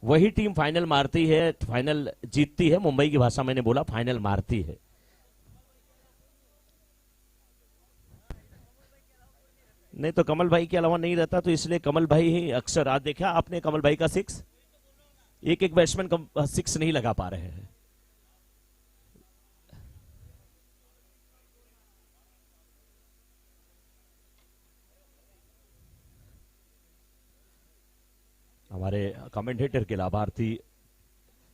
वही team final मारती है, फाइनल जीतती है। मुंबई की भाषा मैंने बोला फाइनल मारती है। नहीं तो कमल भाई के अलावा नहीं रहता, तो इसलिए कमल भाई ही अक्सर। आज देखा आपने कमल भाई का सिक्स, एक एक बैट्समैन सिक्स नहीं लगा पा रहे हैं। हमारे कमेंटेटर के लाभार्थी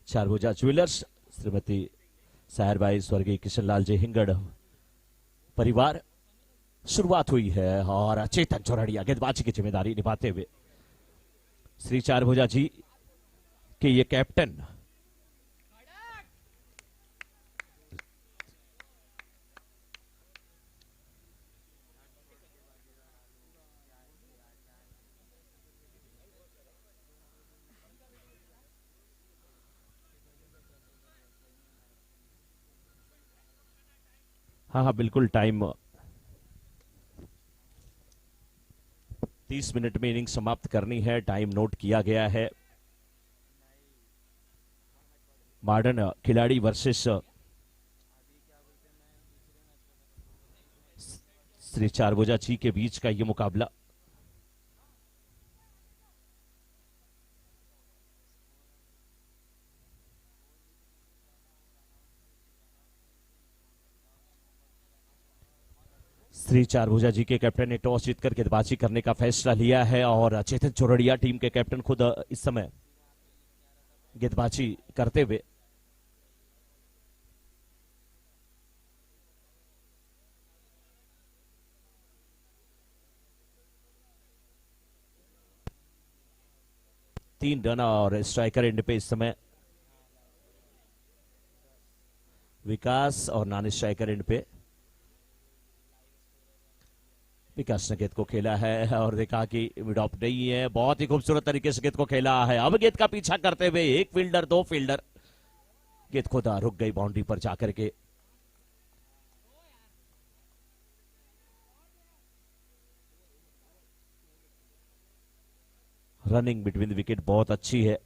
चारभुजा ज्वेलर्स श्रीमती साहरबाई स्वर्गीय किशनलाल जी हिंगड़ परिवार। शुरुआत हुई है और चेतन चौरड़िया गेंदबाजी की जिम्मेदारी निभाते हुए श्री चारभुजा जी के ये कैप्टन। हाँ हाँ बिल्कुल, टाइम 30 मिनट में इनिंग समाप्त करनी है, टाइम नोट किया गया है। मॉडर्न खिलाड़ी वर्सेस श्री चारभुजा जी के बीच का यह मुकाबला। श्री चारभुजा जी के कैप्टन ने टॉस जीतकर गेंदबाजी करने का फैसला लिया है और चेतन चौरड़िया टीम के कैप्टन खुद इस समय गेंदबाजी करते हुए। तीन रन और स्ट्राइकर एंड पे इस समय विकास और नॉन स्ट्राइकर एंड पे विकास ने गेंद को खेला है और देखा कि विडॉप नहीं है। बहुत ही खूबसूरत तरीके से गेंद को खेला है। अब गेंद का पीछा करते हुए एक फील्डर दो फील्डर, गेंद खुद रुक गई बाउंड्री पर जाकर के। रनिंग बिटवीन विकेट बहुत अच्छी है।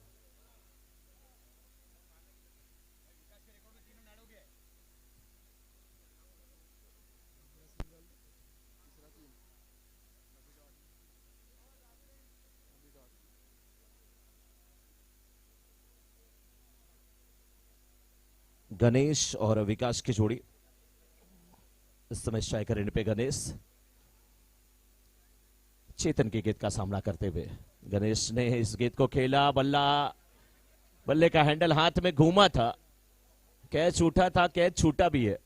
गणेश और विकास की जोड़ी इस समय स्ट्राइकर एंड पे गणेश चेतन की गेंद का सामना करते हुए। गणेश ने इस गेंद को खेला, बल्ला बल्ले का हैंडल हाथ में घूमा था, कैच उठा था, कैच छूटा भी है।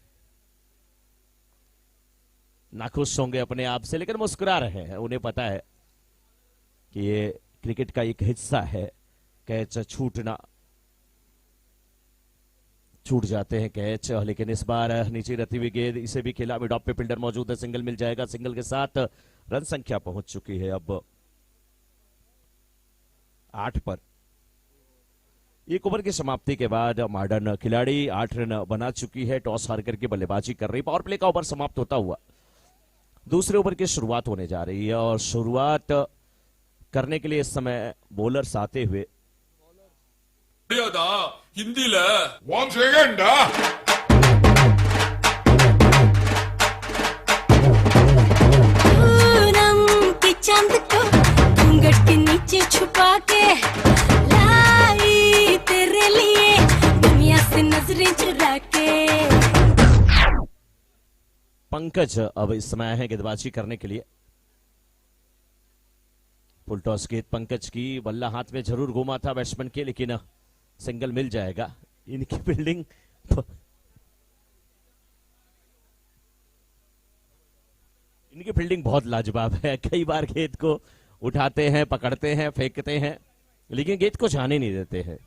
नाखुश होंगे अपने आप से लेकिन मुस्कुरा रहे हैं, उन्हें पता है कि ये क्रिकेट का एक हिस्सा है। कैच छूटना, छूट जाते हैं कैच, लेकिन इस बार नीचे रहती हुई गेंद, इसे भी खेला। मिड ऑफ पे फील्डर मौजूद है, सिंगल मिल जाएगा। सिंगल के साथ रन संख्या पहुंच चुकी है अब 8 पर। एक ओवर की समाप्ति के बाद मॉडर्न खिलाड़ी 8 रन बना चुकी है, टॉस हार करके बल्लेबाजी कर रही। पावर प्ले का ओवर समाप्त होता हुआ दूसरे ओवर की शुरुआत होने जा रही है और शुरुआत करने के लिए इस समय बॉलर्स आते हुए। हिंदीல वन सेकंड चांद को घूंघट के नीचे छुपा के लाई तेरे लिए दुनिया से नजरें चुरा के। पंकज अब इस समय है गेंदबाजी करने के लिए। फुल टॉस गेंद पंकज की, बल्ला हाथ में जरूर घूमा था बैट्समैन के, लेकिन सिंगल मिल जाएगा। इनकी फील्डिंग इनकी फील्डिंग बहुत लाजवाब है। कई बार गेंद को उठाते हैं, पकड़ते हैं, फेंकते हैं, लेकिन गेंद को जाने नहीं देते हैं।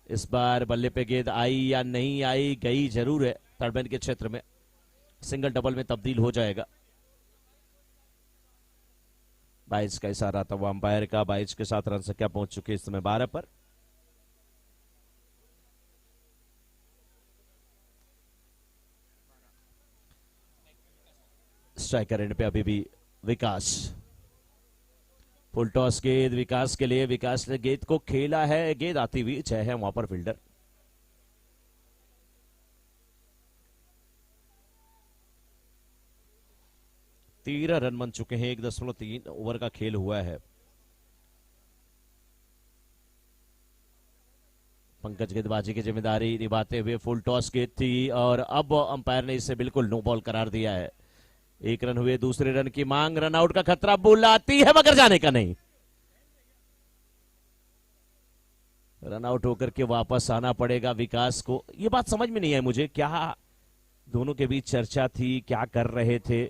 इस बार बल्ले पे गेंद आई या नहीं आई, गई जरूर है। थर्ड मैन के क्षेत्र में सिंगल डबल में तब्दील हो जाएगा। 22 का इशारा था वो अंपायर का। 22 के साथ रन संख्या पहुंच चुकी है इस समय 12 पर। स्ट्राइकर एंड पे अभी भी विकास। फुल टॉस गेंद विकास के लिए, विकास ने गेंद को खेला है, गेंद आती हुई जय है वहां पर फील्डर। तेरह रन बन चुके हैं, 1.3 ओवर का खेल हुआ है। पंकज गेंदबाजी की जिम्मेदारी निभाते हुए फुल टॉस गेंद थी और अब अंपायर ने इसे बिल्कुल नो बॉल करार दिया है। 1 रन हुए, दूसरे रन की मांग, रन आउट का खतरा, बुलाती है मगर जाने का नहीं। रन आउट होकर के वापस आना पड़ेगा विकास को। ये बात समझ में नहीं है मुझे, क्या दोनों के बीच चर्चा थी, क्या कर रहे थे।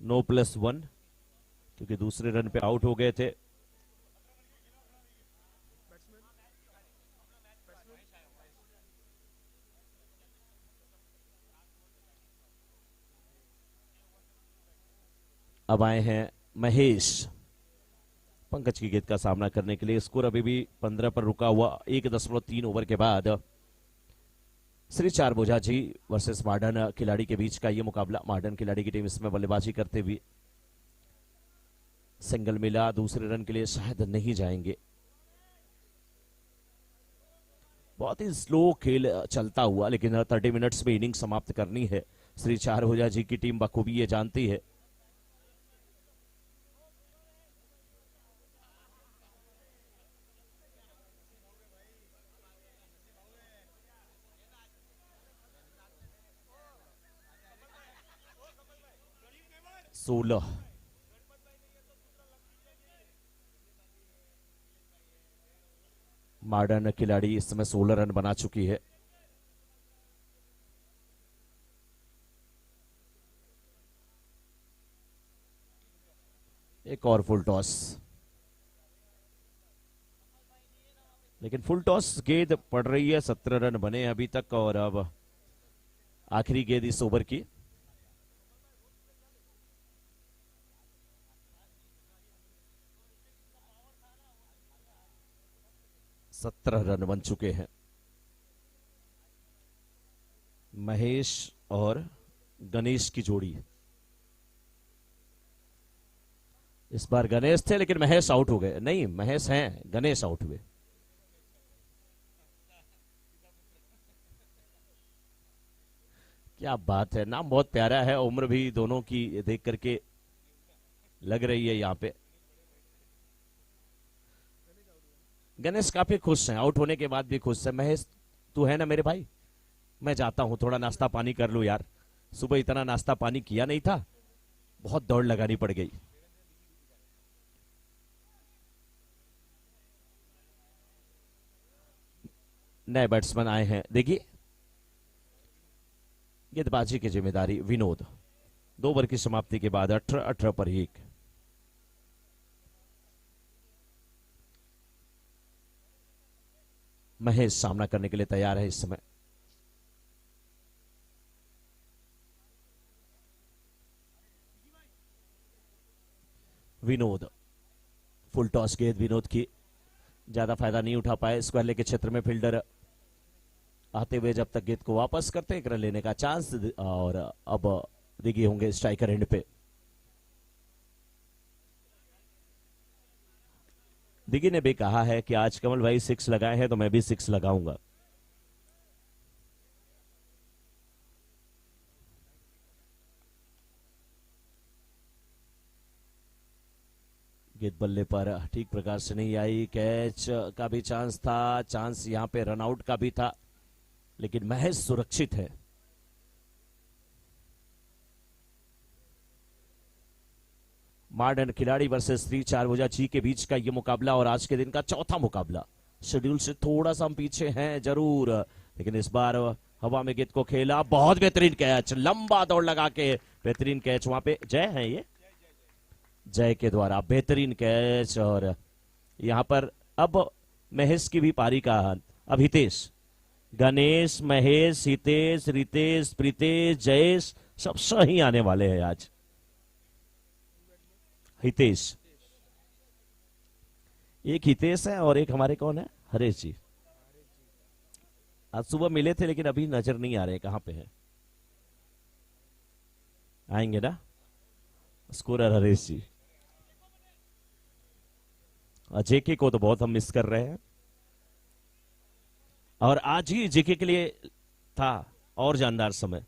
नो +1 क्योंकि दूसरे रन पे आउट हो गए थे। अब आए हैं महेश पंकज की गेंद का सामना करने के लिए। स्कोर अभी भी 15 पर रुका हुआ। 1.3 ओवर के बाद श्री चारभुजा जी वर्सेस मॉडर्न खिलाड़ी के बीच का यह मुकाबला। मॉडर्न खिलाड़ी की टीम इसमें बल्लेबाजी करते हुए सिंगल मिला, दूसरे रन के लिए शायद नहीं जाएंगे। बहुत ही स्लो खेल चलता हुआ, लेकिन 30 मिनट्स में इनिंग समाप्त करनी है श्री चारभुजा जी की टीम बखूबी ये जानती है। सोलह मॉडर्न खिलाड़ी इस समय 16 रन बना चुकी है। एक और फुल टॉस, लेकिन फुल टॉस गेंद पड़ रही है। 17 रन बने अभी तक और अब आखिरी गेंद इस ओवर की। सत्रह रन बन चुके हैं। महेश और गणेश की जोड़ी। इस बार गणेश थे लेकिन महेश आउट हो गए। नहीं, महेश हैं, गणेश आउट हुए। क्या बात है, नाम बहुत प्यारा है, उम्र भी दोनों की देख करके लग रही है यहां पे। गणेश काफी खुश हैं, आउट होने के बाद भी खुश है। महेश तू है ना मेरे भाई, मैं जाता हूं, थोड़ा नाश्ता पानी कर लूं यार, सुबह इतना नाश्ता पानी किया नहीं था, बहुत दौड़ लगानी पड़ गई। नए बैट्समैन आए हैं, देखिए गेंदबाजी की जिम्मेदारी विनोद। 2 ओवर की समाप्ति के बाद 18 पर 1। महेश सामना करने के लिए तैयार है इस समय। विनोद, फुल टॉस गेंद विनोद की, ज्यादा फायदा नहीं उठा पाए। स्क्वायर के क्षेत्र में फील्डर आते हुए जब तक गेंद को वापस करते, एक रन लेने का चांस। और अब दिखे होंगे स्ट्राइकर एंड पे। दिगी ने भी कहा है कि आज कमल भाई 6 लगाए हैं तो मैं भी 6 लगाऊंगा। गेंद बल्ले पर ठीक प्रकार से नहीं आई। कैच का भी चांस था, चांस यहां पे रन आउट का भी था, लेकिन महेश सुरक्षित है। मॉडर्न खिलाड़ी वर्सेस श्री चारभुजा जी के बीच का यह मुकाबला और आज के दिन का चौथा मुकाबला। शेड्यूल से थोड़ा सा हम पीछे हैं जरूर, लेकिन इस बार हवा में गेंद को खेला, बहुत बेहतरीन कैच, लंबा दौड़ लगा के बेहतरीन कैच। वहां पे जय है, ये जय के द्वारा बेहतरीन कैच। और यहां पर अब महेश की भी पारी का। अब हितेश, गणेश, महेश, हितेश, रितेश, प्रीतेश, जयेश सब सही आने वाले हैं आज। हितेश, एक हितेश है और एक हमारे कौन है, हरेश जी। आज सुबह मिले थे लेकिन अभी नजर नहीं आ रहे कहां पे हैं। आएंगे ना स्कोरर हरीश जी। जेके को तो बहुत हम मिस कर रहे हैं, और आज ही जेके के लिए था और जानदार समय।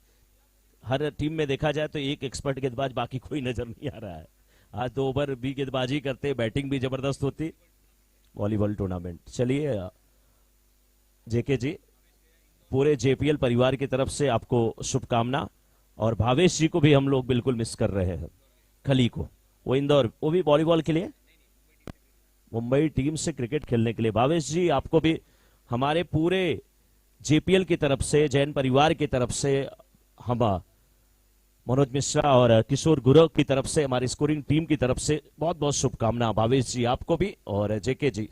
हर टीम में देखा जाए तो एक एक्सपर्ट गेंदबाज, बाकी कोई नजर नहीं आ रहा है। आज 2 ओवर भी गेंदबाजी करते, बैटिंग भी जबरदस्त होती। Volleyball tournament. चलिए जेके जी, पूरे जेपीएल परिवार की तरफ से आपको शुभकामना, और भावेश जी को भी हम लोग बिल्कुल मिस कर रहे हैं। खली को, वो इंदौर, वो भी वॉलीबॉल के लिए, मुंबई टीम से क्रिकेट खेलने के लिए। भावेश जी आपको भी हमारे पूरे जेपीएल की तरफ से, जैन परिवार की तरफ से, हम मनोज मिश्रा और किशोर गुरव की तरफ से, हमारी स्कोरिंग टीम की तरफ से बहुत बहुत शुभकामना। भावेश जी आपको भी, और जेके जी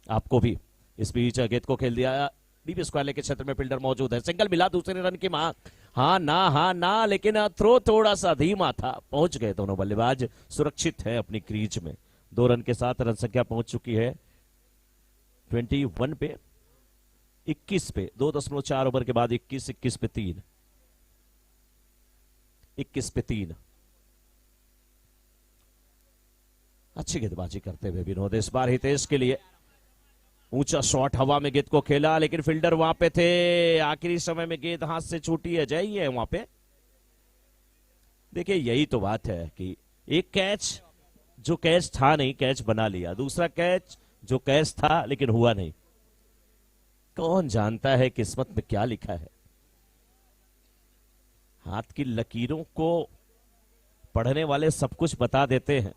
आपको भी। इस बीच गेंद को खेल दिया डीप स्क्वायर के क्षेत्र में, फील्डर मौजूद है, सिंगल मिला, दूसरे रन की मांग। हाँ ना, लेकिन थ्रो थोड़ा सा धीमा था। पहुंच गए दोनों बल्लेबाज, सुरक्षित है अपनी क्रीज में। 2 रन के साथ रन संख्या पहुंच चुकी है 21 पे, 21 पे। 2.4 ओवर के बाद 21 पे 3, 21 पे 3। अच्छी गेंदबाजी करते हुए विनोद, इस बार हितेश के लिए ऊंचा शॉट, हवा में गेंद को खेला, लेकिन फील्डर वहां पे थे। आखिरी समय में गेंद हाथ से छूटी है, जय है वहां पे। देखिए यही तो बात है कि एक कैच जो कैच था नहीं, कैच बना लिया। दूसरा कैच जो कैच था लेकिन हुआ नहीं। कौन जानता है किस्मत में क्या लिखा है। हाथ की लकीरों को पढ़ने वाले सब कुछ बता देते हैं,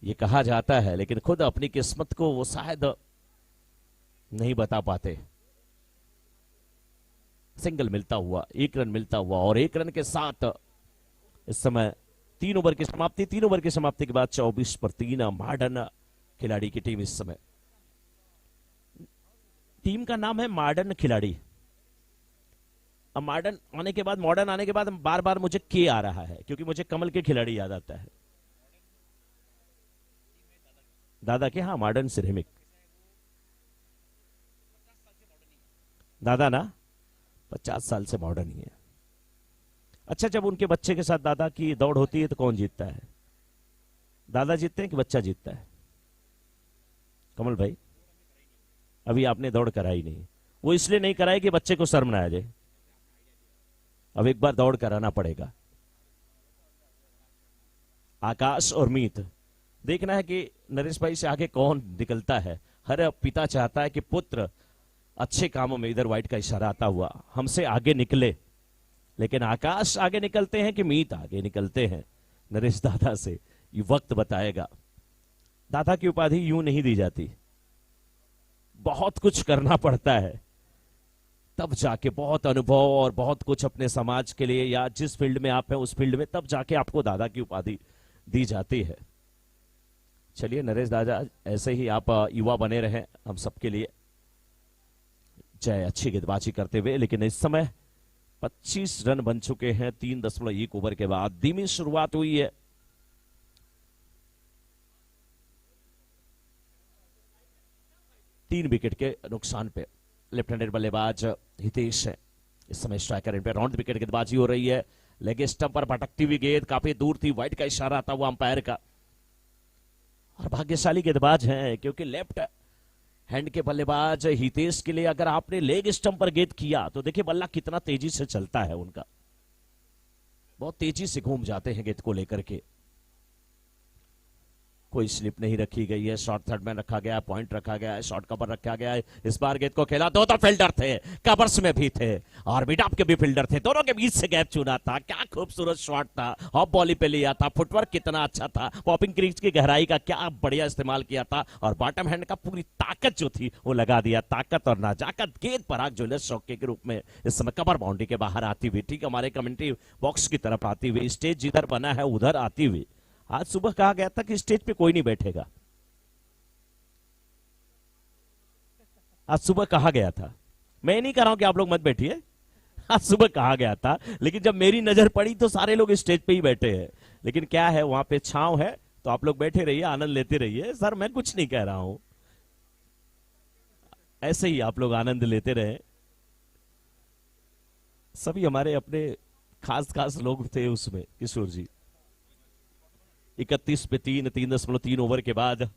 ये कहा जाता है, लेकिन खुद अपनी किस्मत को वो शायद नहीं बता पाते। सिंगल मिलता हुआ, 1 रन मिलता हुआ, और 1 रन के साथ इस समय 3 ओवर की समाप्ति। 3 ओवर की समाप्ति के बाद 24 पर 3 मॉडर्न खिलाड़ी की टीम इस समय। टीम का नाम है मॉडर्न खिलाड़ी। अब मॉडर्न आने के बाद, मॉडर्न आने के बाद बार बार मुझे के आ रहा है, क्योंकि मुझे कमल के खिलाड़ी याद आता है। दादा के, हाँ मॉडर्न सिरेमिक दादा ना 50 साल से मॉडर्न ही है। अच्छा, जब उनके बच्चे के साथ दादा की दौड़ होती है तो कौन जीतता है? दादा जीतते हैं कि बच्चा जीतता है? कमल भाई, अभी आपने दौड़ कराई नहीं। वो इसलिए नहीं कराई कि बच्चे को शर्म ना आ जाए। अब एक बार दौड़ कराना पड़ेगा। आकाश और मीत, देखना है कि नरेश भाई से आगे कौन निकलता है। हर पिता चाहता है कि पुत्र अच्छे कामों में, इधर व्हाइट का इशारा आता हुआ, हमसे आगे निकले। लेकिन आकाश आगे निकलते हैं कि मीत आगे निकलते हैं नरेश दादा से, ये वक्त बताएगा। दादा की उपाधि यूं नहीं दी जाती, बहुत कुछ करना पड़ता है, तब जाके बहुत अनुभव और बहुत कुछ अपने समाज के लिए, या जिस फील्ड में आप हैं उस फील्ड में, तब जाके आपको दादा की उपाधि दी जाती है। चलिए नरेश दादा, ऐसे ही आप युवा बने रहें हम सबके लिए। जय, अच्छी गेंदबाजी करते हुए, लेकिन इस समय 25 रन बन चुके हैं 3.1 ओवर के बाद। धीमी शुरुआत हुई है। तीन विकेट के नुकसान पे लेफ्ट हैंडेड बल्लेबाज हितेश है इस समय स्ट्राइकर। इन पे राउंड विकेट गेंदबाजी हो रही है। लेग स्टंप पर भटकती हुई गेंद काफी दूर थी, व्हाइट का इशारा आता हुआ अंपायर का। और भाग्यशाली गेंदबाज हैं क्योंकि लेफ्ट हैंड के बल्लेबाज हितेश के लिए अगर आपने लेग स्टंप पर गेंद किया तो देखिए बल्ला कितना तेजी से चलता है उनका, बहुत तेजी से घूम जाते हैं गेंद को लेकर के। कोई स्लिप नहीं रखी गई है। शॉर्ट थर्ड में रखा गया है, पॉइंट रखा गया है, शॉर्ट कवर रखा गया है। इस बार गेंद को खेला, दो तो फील्डर थे, कवर्स में भी थे और मिड ऑफ के भी फील्डर थे, दोनों के बीच से गैप चुना था। क्या खूबसूरत शॉट था, ऑफ बॉली पे लिया था, फुटवर्क कितना अच्छा था, पॉपिंग क्रीज की गहराई का क्या बढ़िया इस्तेमाल किया था और बॉटम हैंड का पूरी ताकत जो थी वो लगा दिया। ताकत और नाजाकत गेंद पराग ज्वेलर्स चौके के रूप में इस समय कवर बाउंड्री के बाहर आती हुई, ठीक हमारे कमेंट्री बॉक्स की तरफ आती हुई, स्टेज जिधर बना है उधर आती हुई। आज सुबह कहा गया था कि स्टेज पे कोई नहीं बैठेगा, आज सुबह कहा गया था, मैं नहीं कह रहा हूं कि आप लोग मत बैठिए, आज सुबह कहा गया था, लेकिन जब मेरी नजर पड़ी तो सारे लोग स्टेज पे ही बैठे हैं। लेकिन क्या है, वहां पे छांव है तो आप लोग बैठे रहिए, आनंद लेते रहिए। सर मैं कुछ नहीं कह रहा हूं, ऐसे ही आप लोग आनंद लेते रहे। सभी हमारे अपने खास खास लोग थे उसमें किशोर जी। 31 पे 3.3 ओवर के बाद।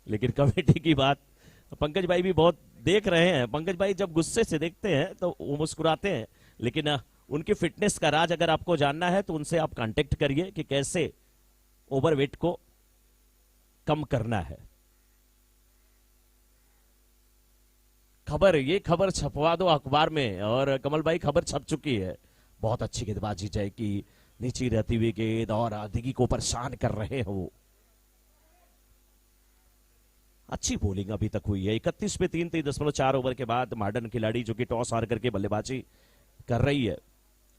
लेकिन कमेटी की बात, पंकज भाई भी बहुत देख रहे हैं। पंकज भाई जब गुस्से से देखते हैं तो वो मुस्कुराते हैं, लेकिन उनकी फिटनेस का राज अगर आपको जानना है तो उनसे आप कांटेक्ट करिए कि कैसे ओवरवेट को कम करना है। ये खबर छपवा दो अखबार में। और कमल भाई खबर छप चुकी है। बहुत अच्छी गेंदबाजी जय की, नीचे रहती हुई गेंद और दिगी को परेशान कर रहे हैं वो। अच्छी बॉलिंग अभी तक हुई है। 31 पे 3.4 ओवर के बाद मॉडर्न खिलाड़ी जो कि टॉस हार करके बल्लेबाजी कर रही है।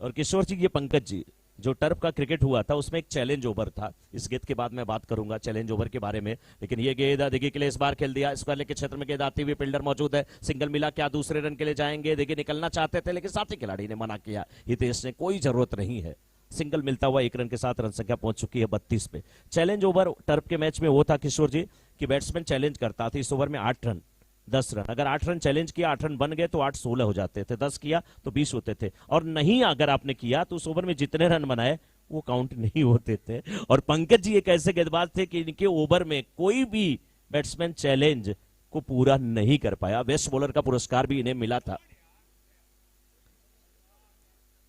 और किशोर जी, ये पंकज जी, जो टर्फ का क्रिकेट हुआ था उसमें एक चैलेंज ओवर था। इस गेंद के बाद मैं बात करूंगा चैलेंज ओवर के बारे में। लेकिन ये गेंद देखिए के लिए इस बार खेल दिया। इस वाले के क्षेत्र में गेंद आती हुई, फील्डर मौजूद है, सिंगल मिला, क्या दूसरे रन के लिए जाएंगे? देखिए निकलना चाहते थे लेकिन साथी खिलाड़ी ने मना किया। हितेश ने कोई जरूरत नहीं है। सिंगल मिलता हुआ 1 रन के साथ रन संख्या पहुंच चुकी है 32 पे। चैलेंज ओवर टर्फ के मैच में वो था किशोर जी कि बैट्समैन चैलेंज करता था। इस ओवर में 8 रन 10 रन, अगर 8 रन चैलेंज किया, 8 रन बन गए तो 8 16 हो जाते थे, 10 किया तो 20 होते थे। और नहीं अगर आपने किया तो उस ओवर में जितने रन बनाए वो काउंट नहीं होते थे। और पंकज जी एक ऐसे गेंदबाज थे कि इनके ओवर में कोई भी बैट्समैन चैलेंज को पूरा नहीं कर पाया। बेस्ट बॉलर का पुरस्कार भी इन्हें मिला था।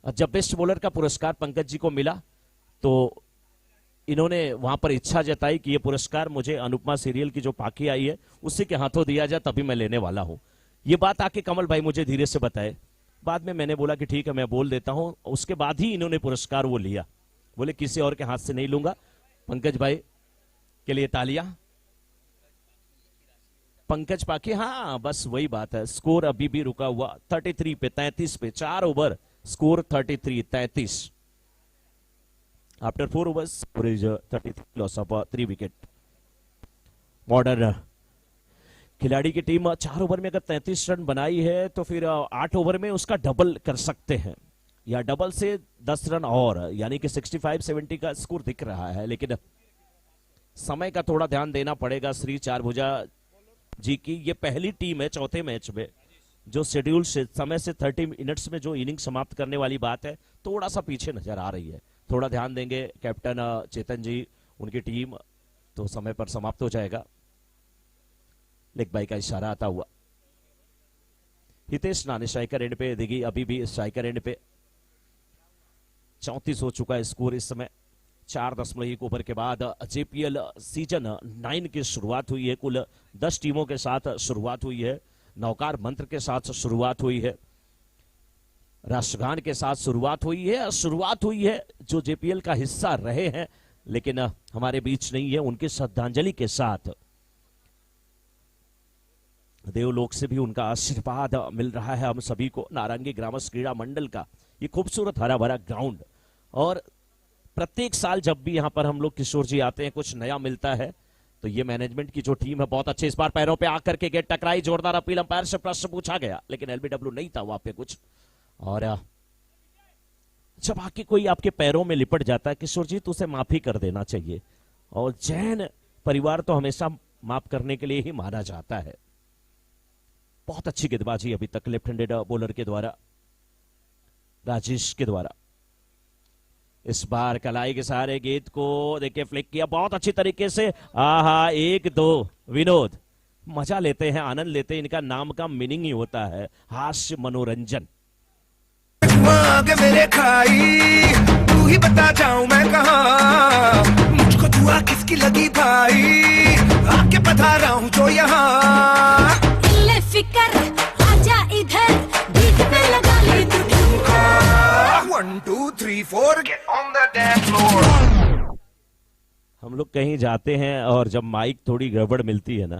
जब बेस्ट बॉलर का पुरस्कार पंकज जी को मिला तो इन्होंने वहां पर इच्छा जताई कि ये पुरस्कार मुझे अनुपमा सीरियल की जो पाखी आई है उसी के हाथों दिया जाए, तभी मैं लेने वाला हूं। ये बात आके कमल भाई मुझे धीरे से बताए। बाद में मैंने बोला कि ठीक है मैं बोल देता हूं। उसके बाद ही इन्होंने पुरस्कार वो लिया। बोले किसी और के हाथ से नहीं लूंगा। पंकज भाई के लिए तालियां। पंकज पाखी, हाँ बस वही बात है। स्कोर अभी भी रुका हुआ 33 पे 33 पे 4 over score 33 after 4 overs score is 33 loss of 3 wicket। Modern खिलाड़ी की टीम 4 ओवर में अगर 33 रन बनाई है तो फिर 8 ओवर में उसका डबल कर सकते हैं, या डबल से 10 रन और, यानी कि 65-70 का स्कोर दिख रहा है। लेकिन समय का थोड़ा ध्यान देना पड़ेगा श्री चारभुजा जी की। ये पहली टीम है चौथे मैच में जो शेड्यूल समय से 30 मिनट्स में जो इनिंग समाप्त करने वाली बात है, थोड़ा सा पीछे नजर आ रही है। थोड़ा ध्यान देंगे कैप्टन चेतन जी, उनकी टीम, तो समय पर समाप्त हो जाएगा। लेग बाई का इशारा आता हुआ हितेश नाने स्ट्राइकर एंड पे, दिगी अभी भी स्ट्राइकर एंड पे। 34 हो चुका है स्कोर इस समय। 4.1 ओवर के बाद जेपीएल सीजन 9 की शुरुआत हुई है। कुल 10 टीमों के साथ शुरुआत हुई है। नौकार मंत्र के साथ शुरुआत हुई है, राष्ट्रगान के साथ शुरुआत हुई है। शुरुआत हुई है जो जेपीएल का हिस्सा रहे हैं लेकिन हमारे बीच नहीं है, उनकी श्रद्धांजलि के साथ। देवलोक से भी उनका आशीर्वाद मिल रहा है हम सभी को। नारंगी ग्रामस क्रीड़ा मंडल का ये खूबसूरत हरा भरा ग्राउंड, और प्रत्येक साल जब भी यहां पर हम लोग किशोर जी आते हैं कुछ नया मिलता है। तो ये मैनेजमेंट की जो टीम है बहुत अच्छे। इस बार पैरों पे आकर के गेट टकराई, जोरदार अपील, अंपायर से प्रश्न पूछा गया लेकिन एलबीडब्ल्यू नहीं था वहां पे कुछ। और जब आके कोई आपके पैरों में लिपट जाता है किशोर जी तो उसे माफी कर देना चाहिए। और जैन परिवार तो हमेशा माफ करने के लिए ही माना जाता है। बहुत अच्छी गेंदबाजी अभी तक लेफ्ट हैंडेड बॉलर के द्वारा, राजेश के द्वारा। इस बार कलाई के सहारे गेंद को देखिए फ्लिक किया बहुत अच्छी तरीके से। आहा 1-2 विनोद मजा लेते हैं, आनंद लेते हैं। इनका नाम का मीनिंग ही होता है हास्य मनोरंजन। मेरे खाई तू ही बता जाऊं मैं कहां, मुझको दुआ किसकी लगी भाई, आके बता रहा हूं जो यहाँ। फिकर आजा इधर, बीट पे लगा ले तू ठुमका। 1 2 3 4 get on the dance floor। हम लोग कहीं जाते हैं और जब माइक थोड़ी गड़बड़ मिलती है ना,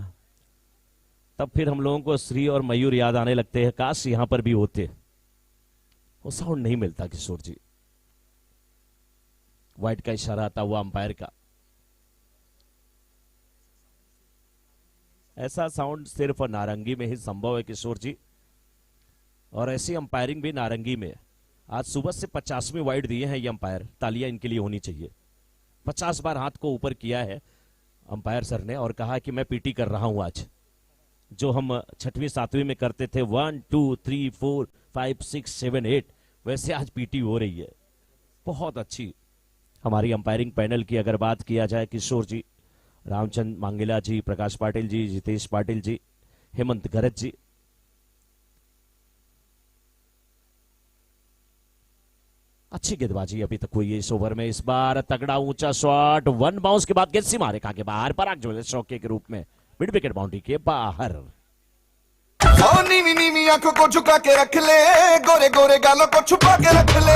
तब फिर हम लोगों को श्री और मयूर याद आने लगते हैं। काश यहां पर भी होते। वो साउंड नहीं मिलता किशोर जी। वाइट का इशारा आता हुआ अंपायर का। ऐसा साउंड सिर्फ नारंगी में ही संभव है किशोर जी, और ऐसी अंपायरिंग भी नारंगी में। आज सुबह से 50वीं वाइड दिए हैं ये अंपायर, तालियां इनके लिए होनी चाहिए। 50 बार हाथ को ऊपर किया है अंपायर सर ने और कहा कि मैं पीटी कर रहा हूं आज। जो हम 6वीं 7वीं में करते थे 1 2 3 4 5 6 7 8, वैसे आज पीटी हो रही है। बहुत अच्छी हमारी अंपायरिंग पैनल की अगर बात किया जाए, किशोर जी, रामचंद्र मांगेला जी, प्रकाश पाटिल जी, जितेश पाटिल जी, हेमंत गरज जी, अच्छी गेंदबाजी अभी तक हुई है इस ओवर में। इस बार तगड़ा ऊंचा शॉट, वन बाउंस के बाद गेंद सीमा रेखा के बाहर, पराग ज्वेलर्स चौके के रूप में मिड विकेट बाउंड्री के बाहर। ओ नीवी नीवी आंखों को झुका के रख ले, गोरे गोरे गालों को छुपा के रख ले।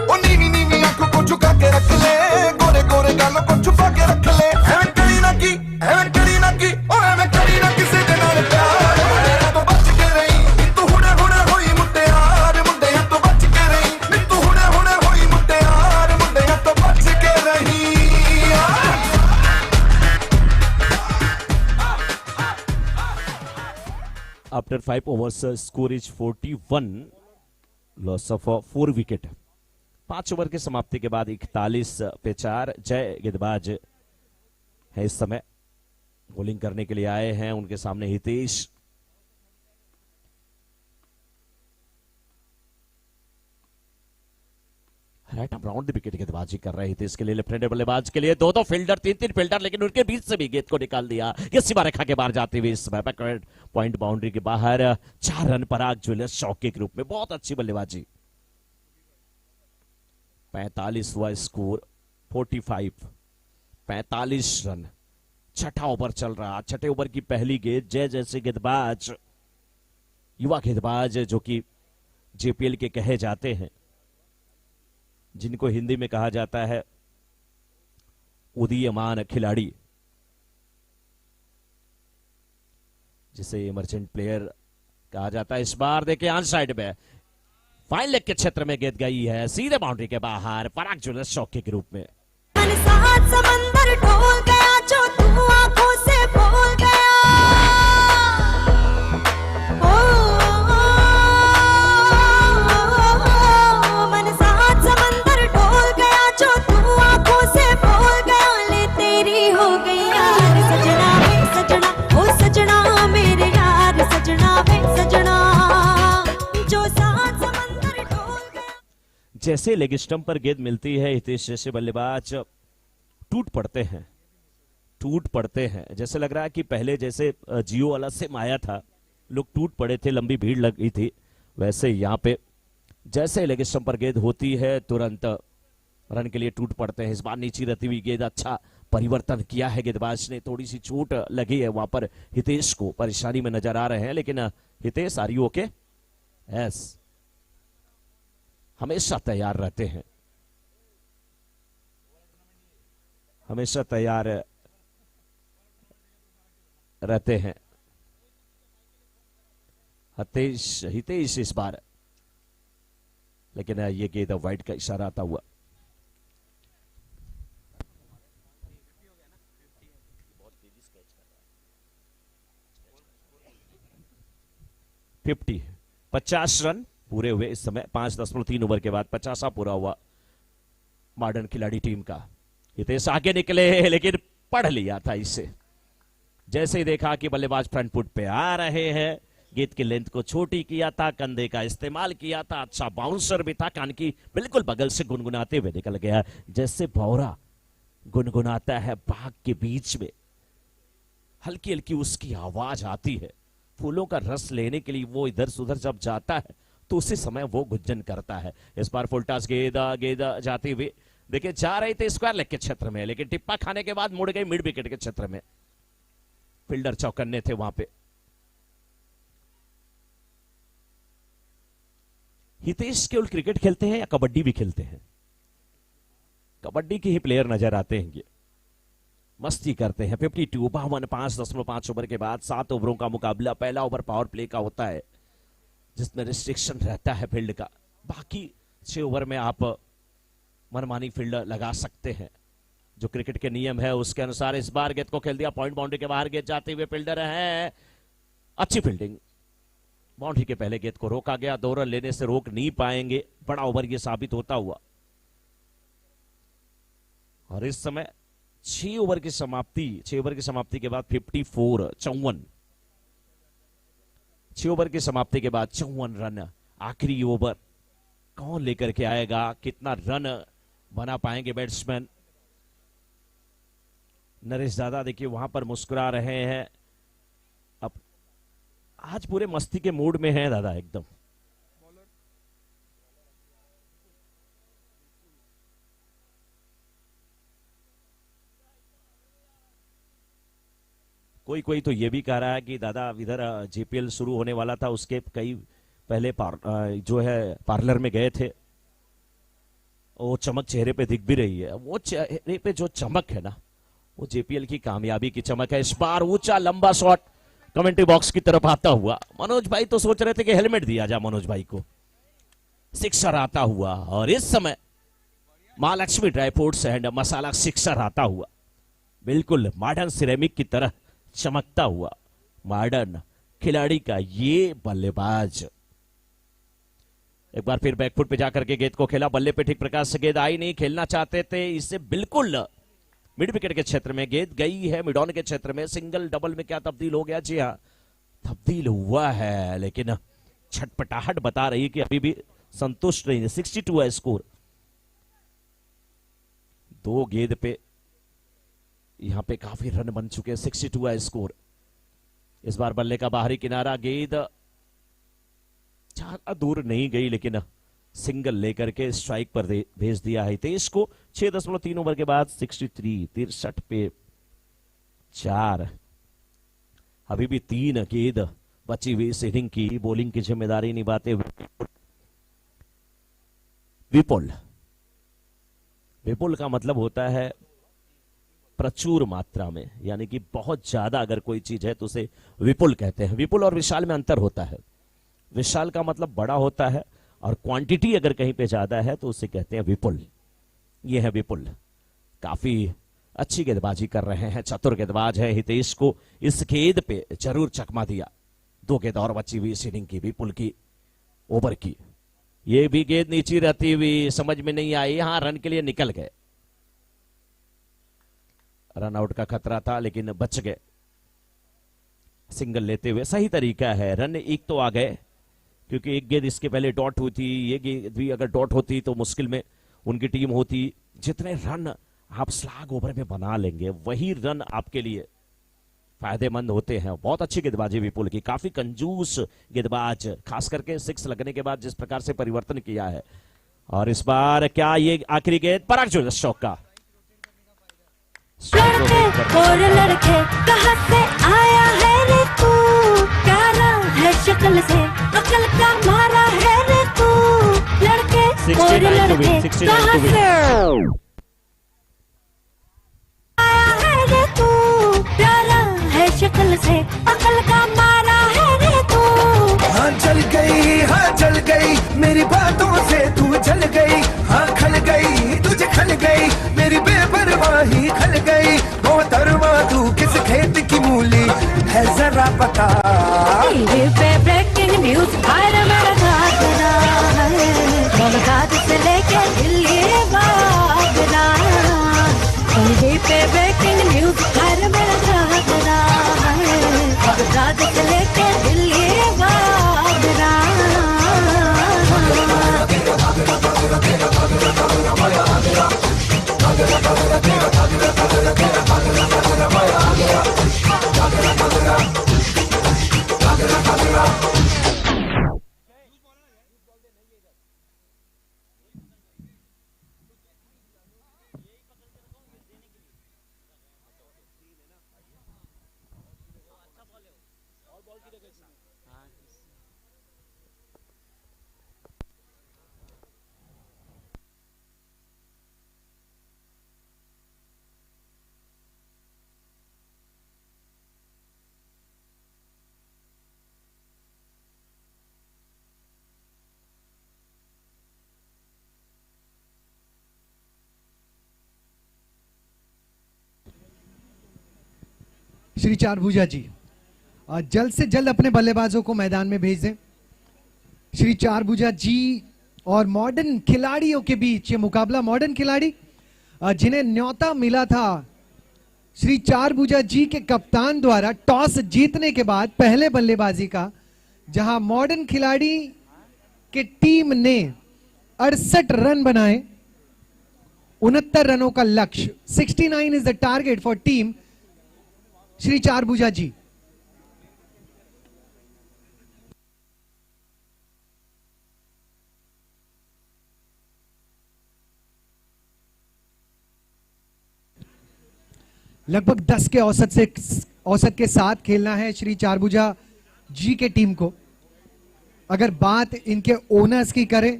ओ नीवी नीवी आंखों को झुका के रख ले, गोरे गोरे गालों को छुपा के रख ले। एवें करी ना की, एवें करी ना की, ओ एवें करी ना किसी दे नाल प्यार। मुंडे तो बच के रही, तू हुणे हुणे होई मुंडेयार। मुंडे तो बच के रही, तू हुणे हुणे होई मुंडेयार। मुंडे तो बच के रही। After 5 overs score is 41, loss of 4 wicket. 5 over की समाप्ति के बाद 41 पे 4। जय गेंदबाज है इस समय, बॉलिंग करने के लिए आए हैं, उनके सामने Hitesh. Right around the wicket गेंदबाजी कर रहे हैं हितेश के लिए। लेफ्ट हैंडेड बल्लेबाज के लिए दो फील्डर, तीन फील्डर, लेकिन उनके बीच से भी गेंद को निकाल दिया। ये सीमा रेखा के बाहर जाते हुए इस समय बैकवर्ड पॉइंट बाउंड्री के बाहर। 4 रन पराग ज्वेलर्स चौके के रूप में, बहुत अच्छी बल्लेबाजी। 45 हुआ स्कोर, 45 रन। छठा ओवर चल रहा, छठे ओवर की पहली गेंद। जय जैसे गेंदबाज, युवा गेंदबाज जो कि जेपीएल के कहे जाते हैं, जिनको हिंदी में कहा जाता है उदीयमान खिलाड़ी, जिसे इमर्जेंट प्लेयर कहा जाता है। इस बार देखिए ऑन साइड में फाइन लेग के क्षेत्र में गेंद गई है, सीधे बाउंड्री के बाहर, पराग ज्वेलर्स चौके के रूप में। मन साथ समंदर ढोल गया, जो तू आंखों से बोल गया। मन साथ समंदर ढोल गया, जो तू आंखों से बोल गया। ले तेरी हो गई यार सजना वे सजना, ओ सजना मेरे यार सजना वे सजना, जो साथ समंदर ढोल गया। जैसे लेग स्टंप पर गेंद मिलती है, हितेश जैसे बल्लेबाज टूट पड़ते हैं। जैसे लग रहा है कि पहले जैसे जियो वाला सिम आया था, लोग टूट पड़े थे, लंबी भीड़ लगी थी, वैसे यहां पे जैसे लेग स्टंप पर गेंद होती है तुरंत रन के लिए टूट पड़ते हैं। इस बार नीचे रहती हुई गेंद, अच्छा परिवर्तन किया है गेंदबाज ने, थोड़ी सी चोट लगी है वहां पर, हितेश को परेशानी में नजर आ रहे हैं। लेकिन Hitesh are you okay? Yes, हमेशा तैयार रहते हैं, हमेशा तैयार रहते हैं हितेश इस बार। लेकिन ये गेंद वाइड का इशारा आता हुआ। फिफ्टी 50 रन पूरे हुए इस समय। 5.3 ओवर के बाद 50 पूरा हुआ मॉडर्न खिलाड़ी टीम का। हितेश आगे निकले, लेकिन पढ़ लिया था इसे। जैसे ही देखा कि बल्लेबाज फ्रंट फुट पे आ रहे हैं, गेंद की लेंथ को छोटी किया था, कंधे का इस्तेमाल किया था, अच्छा बाउंसर भी था, कान की बिल्कुल बगल से गुनगुनाते हुए निकल गया। जैसे भौरा गुनगुनाता है बाग के बीच में, हल्की हल्की उसकी आवाज आती है। फूलों का रस लेने के लिए वो इधर से उधर जब जाता है तो उसी समय वो गुंजन करता है। इस बार फुलटास गेंद जाती हुई देखिए जा रही थी स्क्वायर लेग के क्षेत्र में, लेकिन टिप्पा खाने के बाद मुड़ गई मिड विकेट के क्षेत्र में। फील्डर चौकन्ने थे वहां पे। हितेश केवल क्रिकेट खेलते हैं या कबड्डी भी खेलते हैं? कबड्डी के ही प्लेयर नजर आते हैं, ये मस्ती करते हैं। 52 5.5 ओवर के बाद 7 ओवरों का मुकाबला। पहला ओवर पावर प्ले का होता है जिसमें रिस्ट्रिक्शन रहता है फील्ड का। बाकी 6 ओवर में आप मनमानी फील्ड लगा सकते हैं, जो क्रिकेट के नियम है उसके अनुसार। इस बार गेंद को खेल दिया पॉइंट बाउंड्री के बाहर, गेंद जाते हुए फील्डर है, अच्छी फील्डिंग। बाउंड्री के पहले गेंद को रोका गया, 2 रन लेने से रोक नहीं पाएंगे, बड़ा ओवर यह साबित होता हुआ। और इस समय 6 ओवर की समाप्ति के बाद 54 54 6 ओवर की समाप्ति के बाद 54 रन। आखिरी ओवर कौन लेकर के आएगा, कितना रन बना पाएंगे बैट्समैन। नरेश दादा देखिए वहां पर मुस्कुरा रहे हैं। अब आज पूरे मस्ती के मूड में हैं दादा एकदम। कोई कोई तो ये भी कह रहा है कि दादा इधर जेपीएल शुरू होने वाला था, उसके कई पहले जो है पार्लर में गए थे। वो चमक चेहरे पे दिख भी रही है, वो चेहरे पे जो चमक है ना, वो जेपीएल की कामयाबी की चमक है। इस बार ऊंचा लंबा शॉट कमेंट्री बॉक्स की तरफ आता हुआ। मनोज भाई तो सोच रहे थे कि हेलमेट दिया जा मनोज भाई को। सिक्सर आता हुआ, और इस समय Mahalakshmi dry fruits and masala sixer आता हुआ, बिल्कुल मॉडर्न सिरेमिक की तरह चमकता हुआ मॉडर्न खिलाड़ी का ये बल्लेबाज। एक बार फिर बैकफुट पे जाकर के गेंद को खेला, बल्ले पे ठीक प्रकार से गेंद आई नहीं, खेलना चाहते थे इसे बिल्कुल मिड विकेट के क्षेत्र में गेंद गई है, मिड ऑन के क्षेत्र में। सिंगल डबल में क्या तब्दील हो गया? जी हाँ तब्दील हुआ है, लेकिन छटपटाहट बता रही कि अभी भी संतुष्ट नहीं है। 62 है स्कोर, 2 गेंद पे यहां पे काफी रन बन चुके हैं। 62 है स्कोर। इस बार बल्ले का बाहरी किनारा, गेंद ज्यादा दूर नहीं गई, लेकिन सिंगल लेकर के स्ट्राइक पर भेज दिया है हितेश को। 6.3 ओवर के बाद 63 पे 4। अभी भी 3 गेंद बची हुई इस इनिंग की। बॉलिंग की जिम्मेदारी निभाते विपुल। विपुल का मतलब होता है प्रचुर मात्रा में, यानी कि बहुत ज्यादा अगर कोई चीज है तो उसे विपुल कहते हैं। विपुल और विशाल में अंतर होता है। विशाल का मतलब बड़ा होता है, और क्वांटिटी अगर कहीं पे ज्यादा है तो उसे कहते हैं विपुल। ये है विपुल। काफी अच्छी गेंदबाजी कर रहे हैं, चतुर गेंदबाज है हितेश को इस गेंद पे जरूर चकमा दिया। 2 गेंद और बची हुई इस इनिंग की, विपुल की ओवर की। ये भी गेंद नीचे रहती हुई समझ में नहीं आई, यहां रन के लिए निकल गए। रन आउट का खतरा था लेकिन बच गए। सिंगल लेते हुए सही तरीका है। रन एक तो आ गए, क्योंकि एक गेंद इसके पहले डॉट हुई थी। ये गेंद भी अगर डॉट होती तो मुश्किल में उनकी टीम होती। जितने रन आप स्लैग ओवर में बना लेंगे वही रन आपके लिए फायदेमंद होते हैं। बहुत अच्छी गेंदबाजी विपुल की, काफी कंजूस गेंदबाज, खास करके 6 लगने के बाद जिस प्रकार से परिवर्तन किया है। और इस बार क्या ये आखिरी गेंद पराग ज्वेलर्स चौक का। लड़के और लड़के कहाँ से आया है रे तू, प्यारा है शक्ल से अकल का मारा है रे तू। लड़के और लड़के कहाँ से आया है रे तू, प्यारा है शक्ल से अकल का मारा है रे तू। हाँ जल गई मेरी बातों से तू जल गई। हाँ खल गई तुझे खल गई मेरी बेपरवाही खल गई। मोहतरमा तू किस खेत की मूली है जरा पता। टीवी पे ब्रेकिंग न्यूज हर मेरा घाघरा है, बगदाद से लेके दिल्ली बागरा। टीवी पे ब्रेकिंग न्यूज हर मेरा घाघरा है, बगदाद से लेके दिल्ली बागरा। श्री चारभुजा जी जल्द से जल्द अपने बल्लेबाजों को मैदान में भेज दें। श्री चारभुजा जी और मॉडर्न खिलाड़ियों के बीच ये मुकाबला, मॉडर्न खिलाड़ी जिन्हें न्योता मिला था श्री चारभुजा जी के कप्तान द्वारा टॉस जीतने के बाद पहले बल्लेबाजी का, जहां मॉडर्न खिलाड़ी के टीम ने 68 रन बनाए, 69 रनों का लक्ष्य। 69 is the target for team Shri Charbhuja ji. लगभग 10 के औसत के साथ खेलना है श्री चारभुजा जी के टीम को। अगर बात इनके ओनर्स की करें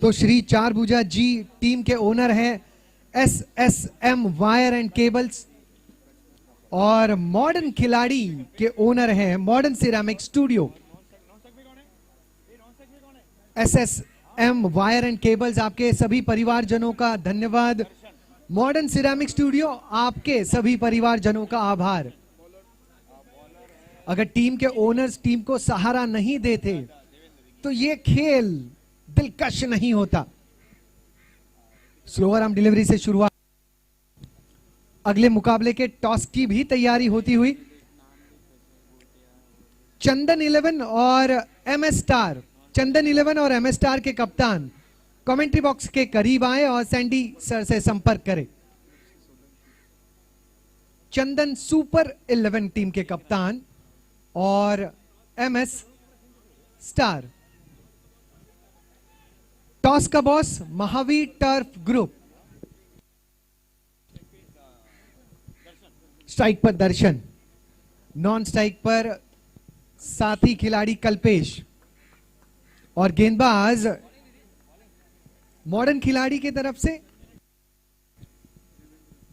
तो श्री चारभुजा जी टीम के ओनर हैं SSM वायर एंड केबल्स, और मॉडर्न खिलाड़ी के ओनर हैं modern ceramic studio. SSM wire and cables आपके सभी परिवारजनों का धन्यवाद। मॉडर्न सिरेमिक स्टूडियो आपके सभी परिवारजनों का आभार। अगर टीम के ओनर्स टीम को सहारा नहीं देते तो ये खेल दिलकश नहीं होता। स्लोअर आर्म डिलीवरी से शुरुआत, अगले मुकाबले के टॉस की भी तैयारी होती हुई। चंदन 11 और MS स्टार, चंदन 11 और MS स्टार के कप्तान कमेंट्री बॉक्स के करीब आए और सैंडी सर से संपर्क करें। चंदन सुपर 11 टीम के कप्तान और MS स्टार। टॉस का boss Mahavir turf group. Strike पर दर्शन, नॉन स्ट्राइक पर साथी खिलाड़ी कल्पेश, और गेंदबाज मॉडर्न खिलाड़ी की तरफ से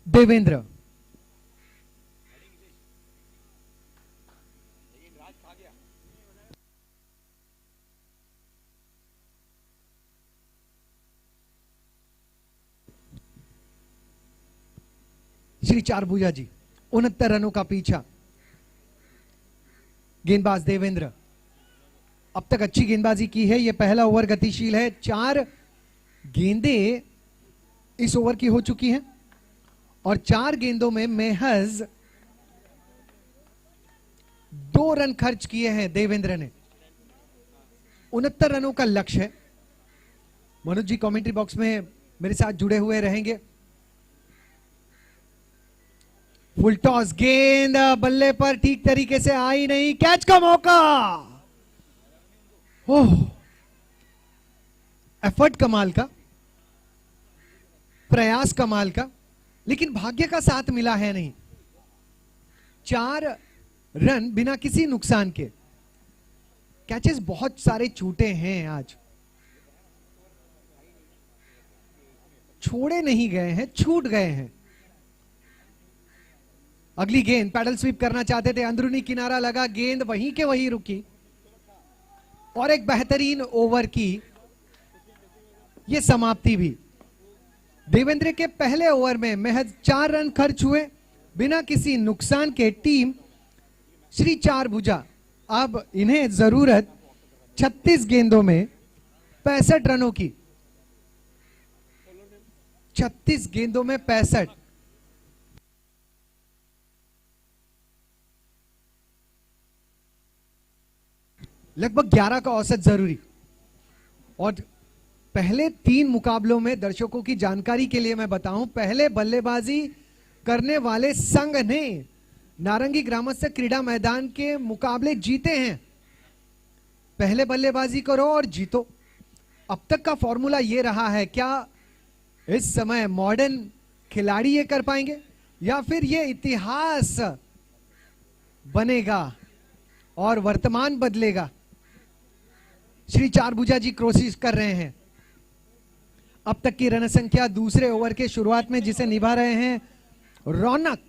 देवेंद्र। श्री चारभुजा जी 69 रनों का पीछा। गेंदबाज देवेंद्र अब तक अच्छी गेंदबाजी की है। यह पहला ओवर गतिशील है। 4 गेंदें इस ओवर की हो चुकी हैं और 4 गेंदों में महज 2 रन खर्च किए हैं देवेंद्र ने। 69 रनों का लक्ष्य है। मनोज जी कमेंट्री बॉक्स में मेरे साथ जुड़े हुए रहेंगे। फुल टॉस, गेंद बल्ले पर ठीक तरीके से आई नहीं। कैच का मौका। ओह, एफर्ट कमाल का, प्रयास कमाल का, लेकिन भाग्य का साथ मिला है नहीं। 4 रन बिना किसी नुकसान के। कैचेस बहुत सारे छूटे हैं आज, छोड़े नहीं गए हैं, छूट गए हैं। अगली गेंद पैडल स्वीप करना चाहते थे, अंदरूनी किनारा लगा, गेंद वहीं के वहीं रुकी और एक बेहतरीन ओवर की यह समाप्ति भी। देवेंद्र के पहले ओवर में महज 4 रन खर्च हुए बिना किसी नुकसान के। टीम श्री चारभुजा, अब इन्हें जरूरत 36 गेंदों में 65 रनों की। 36 गेंदों में 65। लगभग 11 का औसत जरूरी। और पहले 3 मुकाबलों में दर्शकों की जानकारी के लिए मैं बताऊं, पहले बल्लेबाजी करने वाले संघ ने नारंगी ग्रामस्थ क्रीडा मैदान के मुकाबले जीते हैं। पहले बल्लेबाजी करो और जीतो। अब तक का फॉर्मूला यह रहा है। क्या इस समय मॉडर्न खिलाड़ी ये कर पाएंगे या फिर ये इतिहास बनेगा और वर्तमान बदलेगा? श्री चारभुजा जी कोशिश कर रहे हैं। अब तक की रन संख्या दूसरे ओवर के शुरुआत में जिसे निभा रहे हैं रौनक,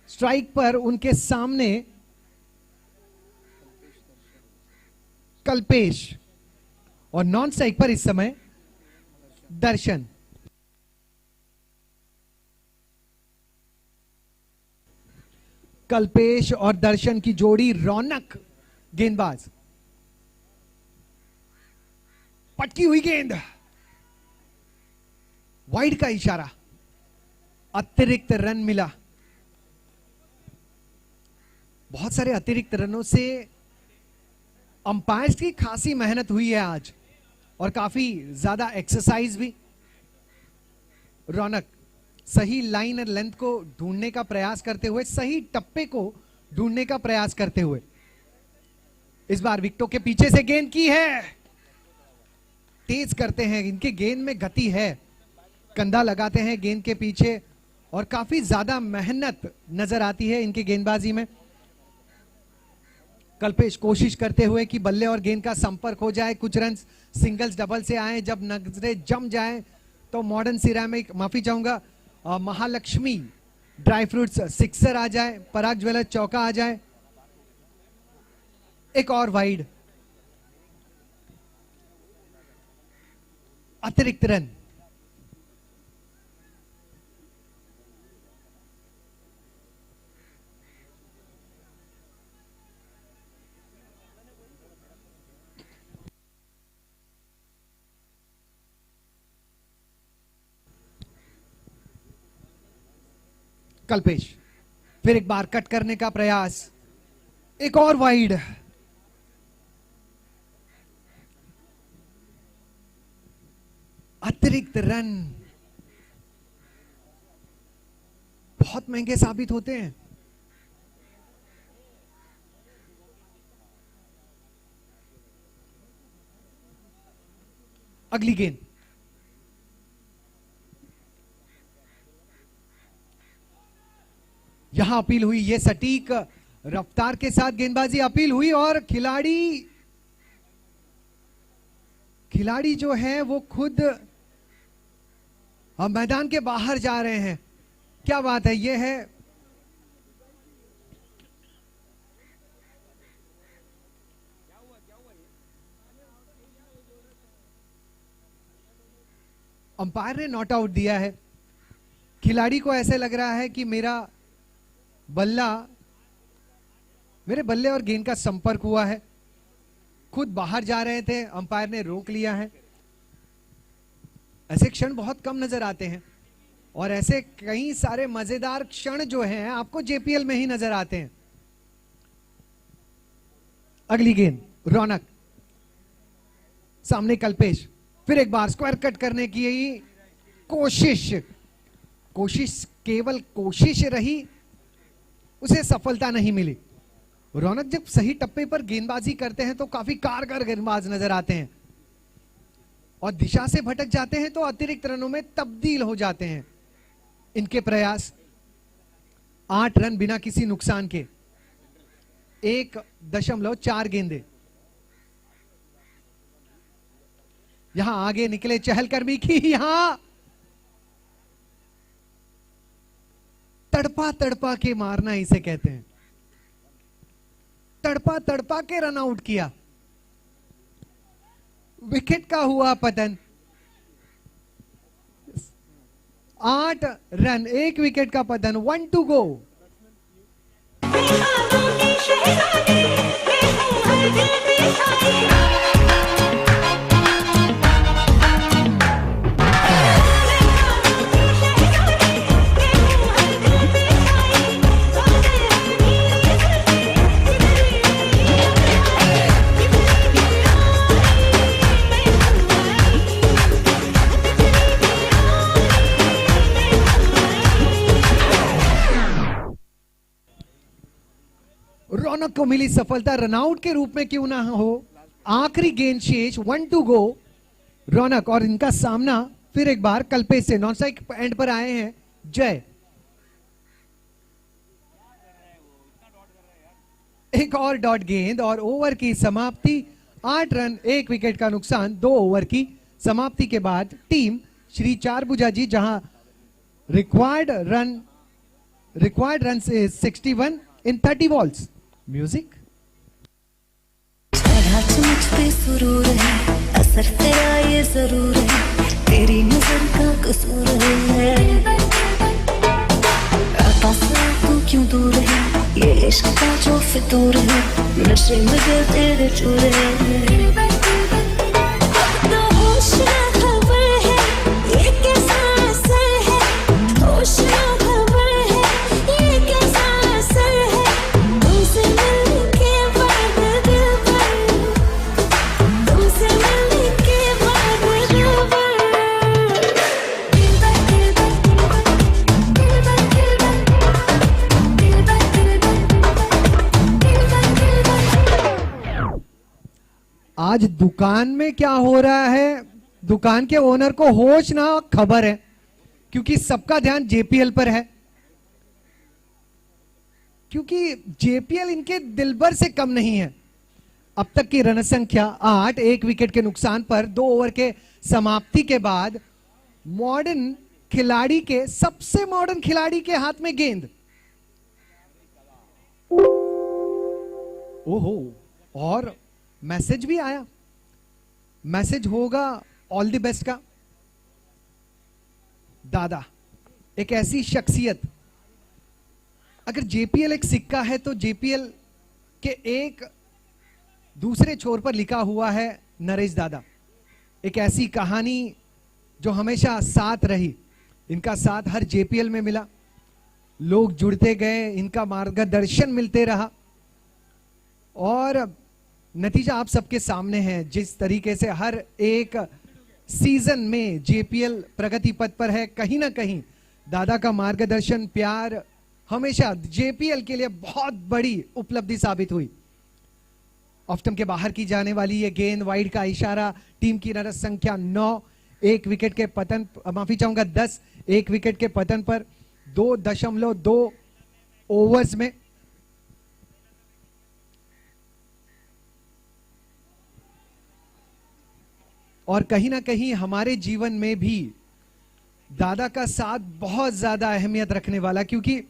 स्ट्राइक पर उनके सामने कल्पेश और नॉन स्ट्राइक पर इस समय दर्शन। कल्पेश और दर्शन की जोड़ी, रौनक गेंदबाज। पटकी हुई गेंद, वाइड का इशारा, अतिरिक्त रन मिला। बहुत सारे अतिरिक्त रनों से अंपायर्स की खासी मेहनत हुई है आज और काफी ज्यादा एक्सरसाइज भी। रौनक सही लाइन और लेंथ को ढूंढने का प्रयास करते हुए, सही टप्पे को ढूंढने का प्रयास करते हुए, इस बार विकेटों के पीछे से गेंद की है, तेज करते हैं, इनके गेंद में गति है, कंधा लगाते हैं गेंद के पीछे और काफी ज्यादा मेहनत नजर आती है इनकी गेंदबाजी में। कल्पेश कोशिश करते हुए कि बल्ले और गेंद का संपर्क हो जाए, कुछ रन सिंगल्स डबल से आए, जब नजरें जम जाए तो मॉडर्न सिरामिक, माफी चाहूंगा, महालक्ष्मी ड्राई फ्रूट्स सिक्सर आ जाए, पराग ज्वेलर्स चौका आ जाए, एक और वाइड, अतिरिक्त रन। कल्पेश फिर एक बार कट करने का प्रयास, एक और वाइड, अतिरिक्त रन बहुत महंगे साबित होते हैं। अगली गेंद, यहां अपील हुई, ये सटीक रफ्तार के साथ गेंदबाजी अपील हुई और खिलाड़ी जो है वो खुद मैदान के बाहर जा रहे हैं। क्या बात है, ये है अंपायर ने नॉट आउट दिया है। खिलाड़ी को ऐसे लग रहा है कि मेरे बल्ले और गेंद का संपर्क हुआ है, खुद बाहर जा रहे थे, अंपायर ने रोक लिया है। ऐसे क्षण बहुत कम नजर आते हैं और ऐसे कई सारे मजेदार क्षण जो हैं आपको जेपीएल में ही नजर आते हैं। अगली गेंद, रौनक, सामने कल्पेश, फिर एक बार स्क्वायर कट करने की कोशिश केवल कोशिश रही, उसे सफलता नहीं मिली। रौनक जब सही टप्पे पर गेंदबाजी करते हैं तो काफी कारगर गेंदबाज नजर आते हैं और दिशा से भटक जाते हैं तो अतिरिक्त रनों में तब्दील हो जाते हैं इनके प्रयास। 8 रन बिना किसी नुकसान के, 1.4 गेंदे। यहां आगे निकले चहलकर्मी की, यहां तड़पा तड़पा के मारना इसे कहते हैं, तड़पा तड़पा के रन आउट किया, विकेट का हुआ पतन। 8 रन, 1 विकेट का पतन, 1 टू गो। रौनक को मिली सफलता, रनआउट के रूप में क्यों ना हो। आखिरी गेंद शेष, 1 टू गो। रौनक और इनका सामना फिर एक बार कल्पेश से, नॉन स्ट्राइक एंड पर आए हैं जय। एक और डॉट गेंद और ओवर की समाप्ति। 8 रन 1 विकेट का नुकसान 2 ओवर की समाप्ति के बाद टीम श्री चारभुजा जी, जहां रिक्वायर्ड रन से 61 in 30 balls। म्यूजिक। मुझ पे सुरूर है, असर तेरा ये जरूर है, तेरी नजर का कसूर है। पास तू क्यों दूर है, ये इश्क का जो फितूर है, नशे में दिल तेरे चूर है। तो होश ना खबर है, ये कैसा असर है, होश ना खबर है, ये कैसा असर है, तुमसे मिलके बाद दिल पर आज दुकान में क्या हो रहा है, दुकान के ओनर को होश ना खबर है, क्योंकि सबका ध्यान जेपीएल पर है, क्योंकि जेपीएल इनके दिलबर से कम नहीं है। अब तक की रन संख्या 8, 1 विकेट के नुकसान पर 2 ओवर के समाप्ति के बाद मॉडर्न खिलाड़ी के, सबसे मॉडर्न खिलाड़ी के हाथ में गेंद। ओहो, और मैसेज भी आया, मैसेज होगा ऑल द बेस्ट का। दादा एक ऐसी शख्सियत, अगर जेपीएल एक सिक्का है तो जेपीएल के एक दूसरे छोर पर लिखा हुआ है नरेश दादा। एक ऐसी कहानी जो हमेशा साथ रही, इनका साथ हर जेपीएल में मिला, लोग जुड़ते गए, इनका मार्गदर्शन मिलते रहा और नतीजा आप सबके सामने है। जिस तरीके से हर एक सीजन में जेपीएल प्रगति पथ पर है, कहीं ना कहीं दादा का मार्गदर्शन, प्यार हमेशा जेपीएल के लिए बहुत बड़ी उपलब्धि साबित हुई। ऑफ स्टंप के बाहर की जाने वाली ये गेंद, वाइड का इशारा, टीम की रन संख्या 9, 1 विकेट के पतन, माफी चाहूंगा 10, 1 विकेट के पतन पर 2.2 ओवर्स में। और कहीं ना कहीं हमारे जीवन में भी दादा का साथ बहुत ज्यादा अहमियत रखने वाला, क्योंकि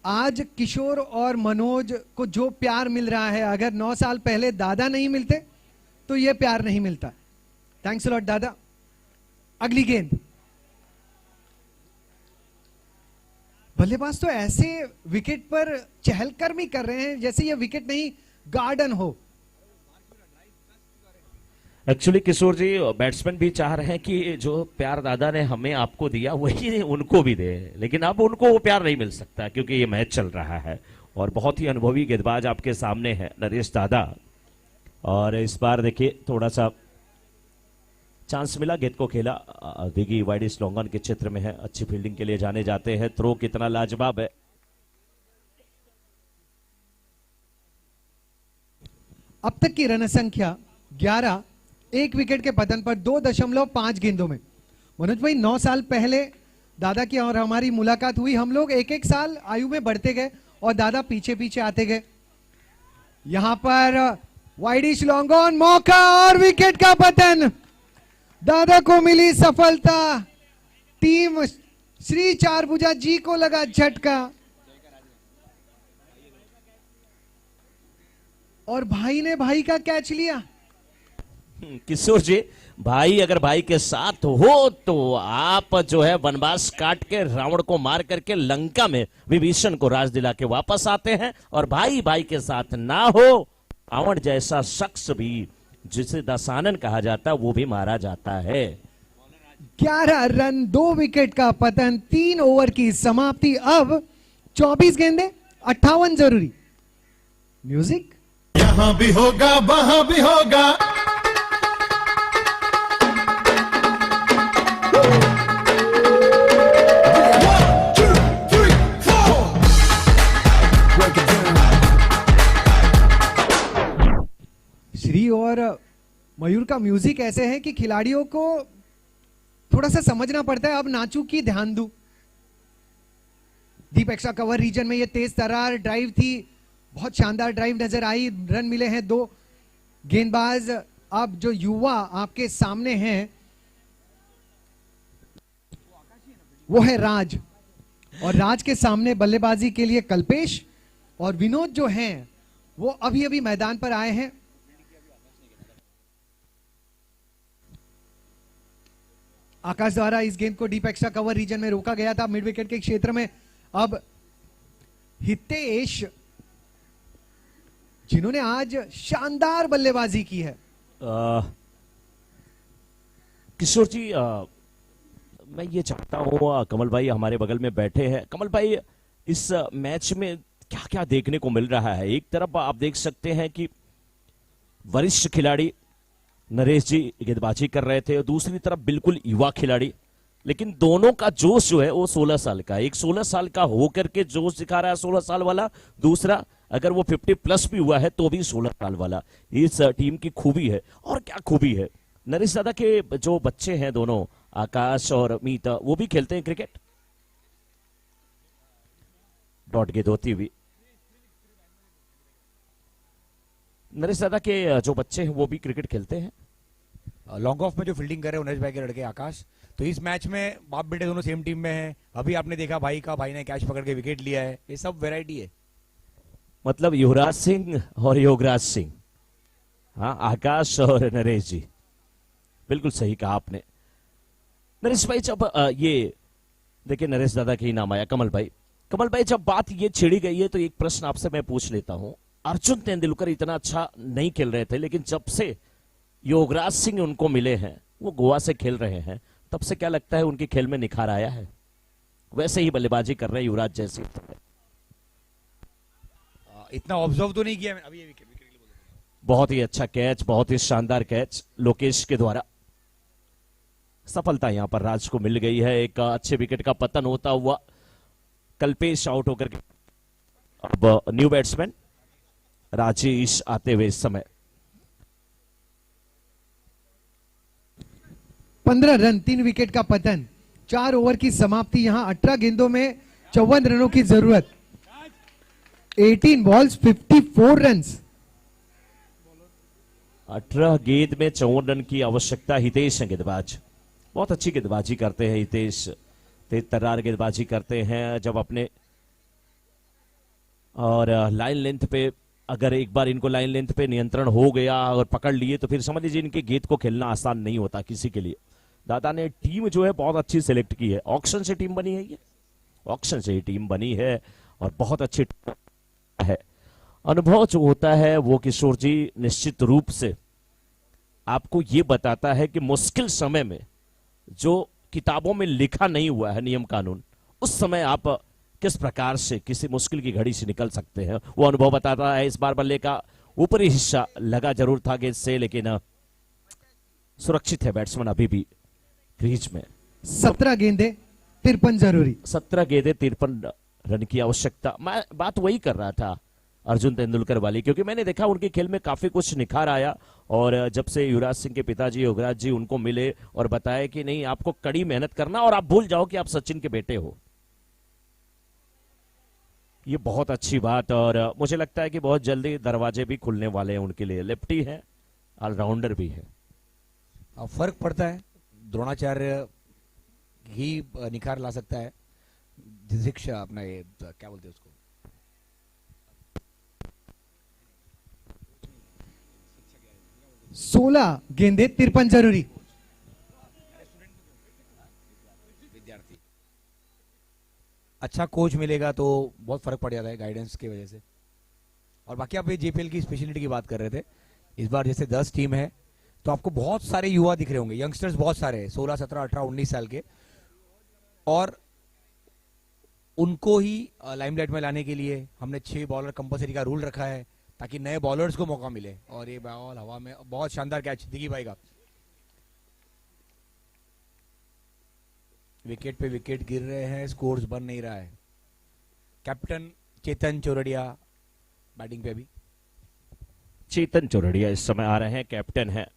आज किशोर और मनोज को जो प्यार मिल रहा है, अगर 9 साल पहले दादा नहीं मिलते तो यह प्यार नहीं मिलता। थैंक्स अ लॉट दादा। अगली गेंद, बल्लेबाज तो ऐसे विकेट पर चहलकदमी कर रहे हैं जैसे यह विकेट नहीं गार्डन हो। एक्चुअली किशोर जी, बैट्समैन भी चाह रहे हैं कि जो प्यार दादा ने हमें आपको दिया वही उनको भी दे, लेकिन अब उनको वो प्यार नहीं मिल सकता क्योंकि ये मैच चल रहा है और बहुत ही अनुभवी गेंदबाज आपके सामने है नरेश दादा। और इस बार देखिए थोड़ा सा चांस मिला, गेंद को खेला, दिगी वाइड लॉन्गन के क्षेत्र में है, अच्छी फील्डिंग के लिए जाने जाते हैं। थ्रो कितना लाजवाब है। अब तक की रन संख्या 11, 1 विकेट के पतन पर 2.5 गेंदों में। मनोज भाई, 9 साल पहले दादा की और हमारी मुलाकात हुई, हम लोग एक एक साल आयु में बढ़ते गए और दादा पीछे पीछे आते गए। यहां पर वाइडिश लॉन्ग ऑन, मौका और विकेट का पतन, दादा को मिली सफलता। टीम श्री चारभुजा जी को लगा झटका और भाई ने भाई का कैच लिया। किशोर जी, भाई अगर भाई के साथ हो तो आप जो है वनवास काट के रावण को मार करके लंका में विभीषण को राज दिला के वापस आते हैं, और भाई भाई के साथ ना हो, रावण जैसा शख्स भी जिसे दशानन कहा जाता वो भी मारा जाता है। 11 रन, 2 विकेट का पतन, 3 ओवर की समाप्ति। अब 24 गेंदें, 58 जरूरी। म्यूजिक यहाँ भी होगा वहां भी होगा। श्री और मयूर का म्यूजिक ऐसे है कि खिलाड़ियों को थोड़ा सा समझना पड़ता है, अब नाचू की ध्यान दू। डीप एक्स्ट्रा कवर रीजन में ये तेज तरार ड्राइव थी, बहुत शानदार ड्राइव नजर आई, रन मिले हैं 2। गेंदबाज अब जो युवा आपके सामने हैं वो है राज, और राज के सामने बल्लेबाजी के लिए कल्पेश और विनोद जो हैं वो अभी अभी मैदान पर आए हैं। आकाश द्वारा इस गेंद को डीप एक्स्ट्रा कवर रीजन में रोका गया था, मिड विकेट के क्षेत्र में। अब हितेश, जिन्होंने आज शानदार बल्लेबाजी की है। किशोर जी, मैं ये चाहता हूं, कमल भाई हमारे बगल में बैठे हैं। कमल भाई, इस मैच में क्या क्या देखने को मिल रहा है? एक तरफ आप देख सकते हैं कि वरिष्ठ खिलाड़ी नरेश जी गेंदबाजी कर रहे थे, और दूसरी तरफ बिल्कुल युवा खिलाड़ी लेकिन दोनों का जोश जो है वो 16 साल का है। एक 16 साल का होकर के जोश दिखा रहा है 16 साल वाला, दूसरा अगर वो 50 प्लस भी हुआ है तो भी 16 साल वाला। इस टीम की खूबी है। और क्या खूबी है, नरेश दादा के जो बच्चे हैं दोनों, आकाश और मीत, वो भी खेलते हैं क्रिकेट। डॉट गेंद होती हुई नरेश दादा के जो बच्चे हैं वो भी क्रिकेट खेलते हैं। लॉन्ग ऑफ में जो फील्डिंग कर रहे हैं उमेश भाई के लड़के आकाश, तो इस मैच में बाप बेटे दोनों सेम टीम में हैं। अभी आपने देखा भाई ने कैच पकड़ के विकेट लिया है। ये सब वैरायटी है। मतलब युवराज सिंह और योगराज सिंह, हाँ, आकाश और नरेश जी, बिल्कुल सही कहा आपने। नरेश भाई जब ये देखिए, नरेश दादा के ही नाम आया, कमल भाई जब बात ये छिड़ी गई है तो एक प्रश्न आपसे मैं पूछ लेता हूं। अर्जुन तेंदुलकर इतना अच्छा नहीं खेल रहे थे, लेकिन जब से योगराज सिंह उनको मिले हैं, वो गोवा से खेल रहे हैं, तब से क्या लगता है उनके खेल में निखार आया है? वैसे ही बल्लेबाजी कर रहे हैं युवराज जैसे। इतना ऑब्जर्व तो नहीं किया मैंने। अभी ये विकेट बहुत ही अच्छा कैच, बहुत ही शानदार कैच लोकेश के द्वारा। सफलता यहां पर राज को मिल गई है। एक अच्छे विकेट का पतन होता हुआ कल्पेश आउट होकर के अब न्यू बैट्समैन राजेश आते हुए इस समय 15 रन, 3 विकेट का पतन, 4 ओवर की समाप्ति। यहां 18 गेंदों में 54 रनों की जरूरत। 18 बॉल्स 54 रन्स। 18 गेंद में 54 रन की आवश्यकता। हितेश हैं गेंदबाज, बहुत अच्छी गेंदबाजी करते हैं हितेश, तेज तर्रार गेंदबाजी करते हैं जब अपने। और लाइन लेंथ पे अगर एक बार इनको लाइन लेंथ पे नियंत्रण हो गया और पकड़ लिए तो फिर समझ लीजिए इनके गेंद को खेलना आसान नहीं होता किसी के लिए। दादा ने टीम जो है बहुत अच्छी सिलेक्ट की है। ऑक्शन से टीम बनी है, ये ऑक्शन से ही टीम बनी है और बहुत अच्छी है। अनुभव जो होता है वो किशोर जी निश्चित रूप से आपको ये बताता है कि मुश्किल समय में जो किताबों में लिखा नहीं हुआ है नियम कानून, उस समय आप किस प्रकार से किसी मुश्किल की घड़ी से निकल सकते हैं, वो अनुभव बताता है। इस बार बल्ले का ऊपरी हिस्सा लगा जरूर था गेंद से, लेकिन सुरक्षित है बैट्समैन अभी भी क्रीज में। 17 गेंदे 53 जरूरी। 17 गेंदे 53 रन की आवश्यकता। मैं बात वही कर रहा था अर्जुन तेंदुलकर वाली, क्योंकि मैंने देखा उनके खेल में काफी कुछ निखार आया। और जब से युवराज सिंह के पिताजी योगराज जी उनको मिले और बताया कि नहीं, आपको कड़ी मेहनत करना और आप भूल जाओ कि आप सचिन के बेटे हो, ये बहुत अच्छी बात। और मुझे लगता है कि बहुत जल्दी दरवाजे भी खुलने वाले हैं उनके लिए। लेफ्टी है, ऑलराउंडर भी है। अब फर्क पड़ता है, द्रोणाचार्य ही निखार ला सकता है। शिक्षा अपना ये क्या बोलते हैं उसको, 16 गेंदे 53 जरूरी। विद्यार्थी अच्छा कोच मिलेगा तो बहुत फर्क पड़ जाता है गाइडेंस की वजह से। और बाकी आप ये जेपीएल की स्पेशलिटी की बात कर रहे थे, इस बार जैसे 10 टीम है तो आपको बहुत सारे युवा दिख रहे होंगे, यंगस्टर्स बहुत सारे हैं, 16, 17, 18, 19 साल के, और उनको ही लाइमलाइट में लाने के लिए हमने 6 बॉलर कंपलसरी का रूल रखा है ताकि नए बॉलर्स को मौका मिले। और ये बॉल हवा में, बहुत शानदार कैच दिखी भाई का, विकेट पे विकेट गिर रहे हैं, स्कोर्स बन नहीं रहा है। कैप्टन चेतन चौरड़िया बैटिंग पे अभी। चेतन चौरड़िया इस समय आ रहे हैं, कैप्टन है।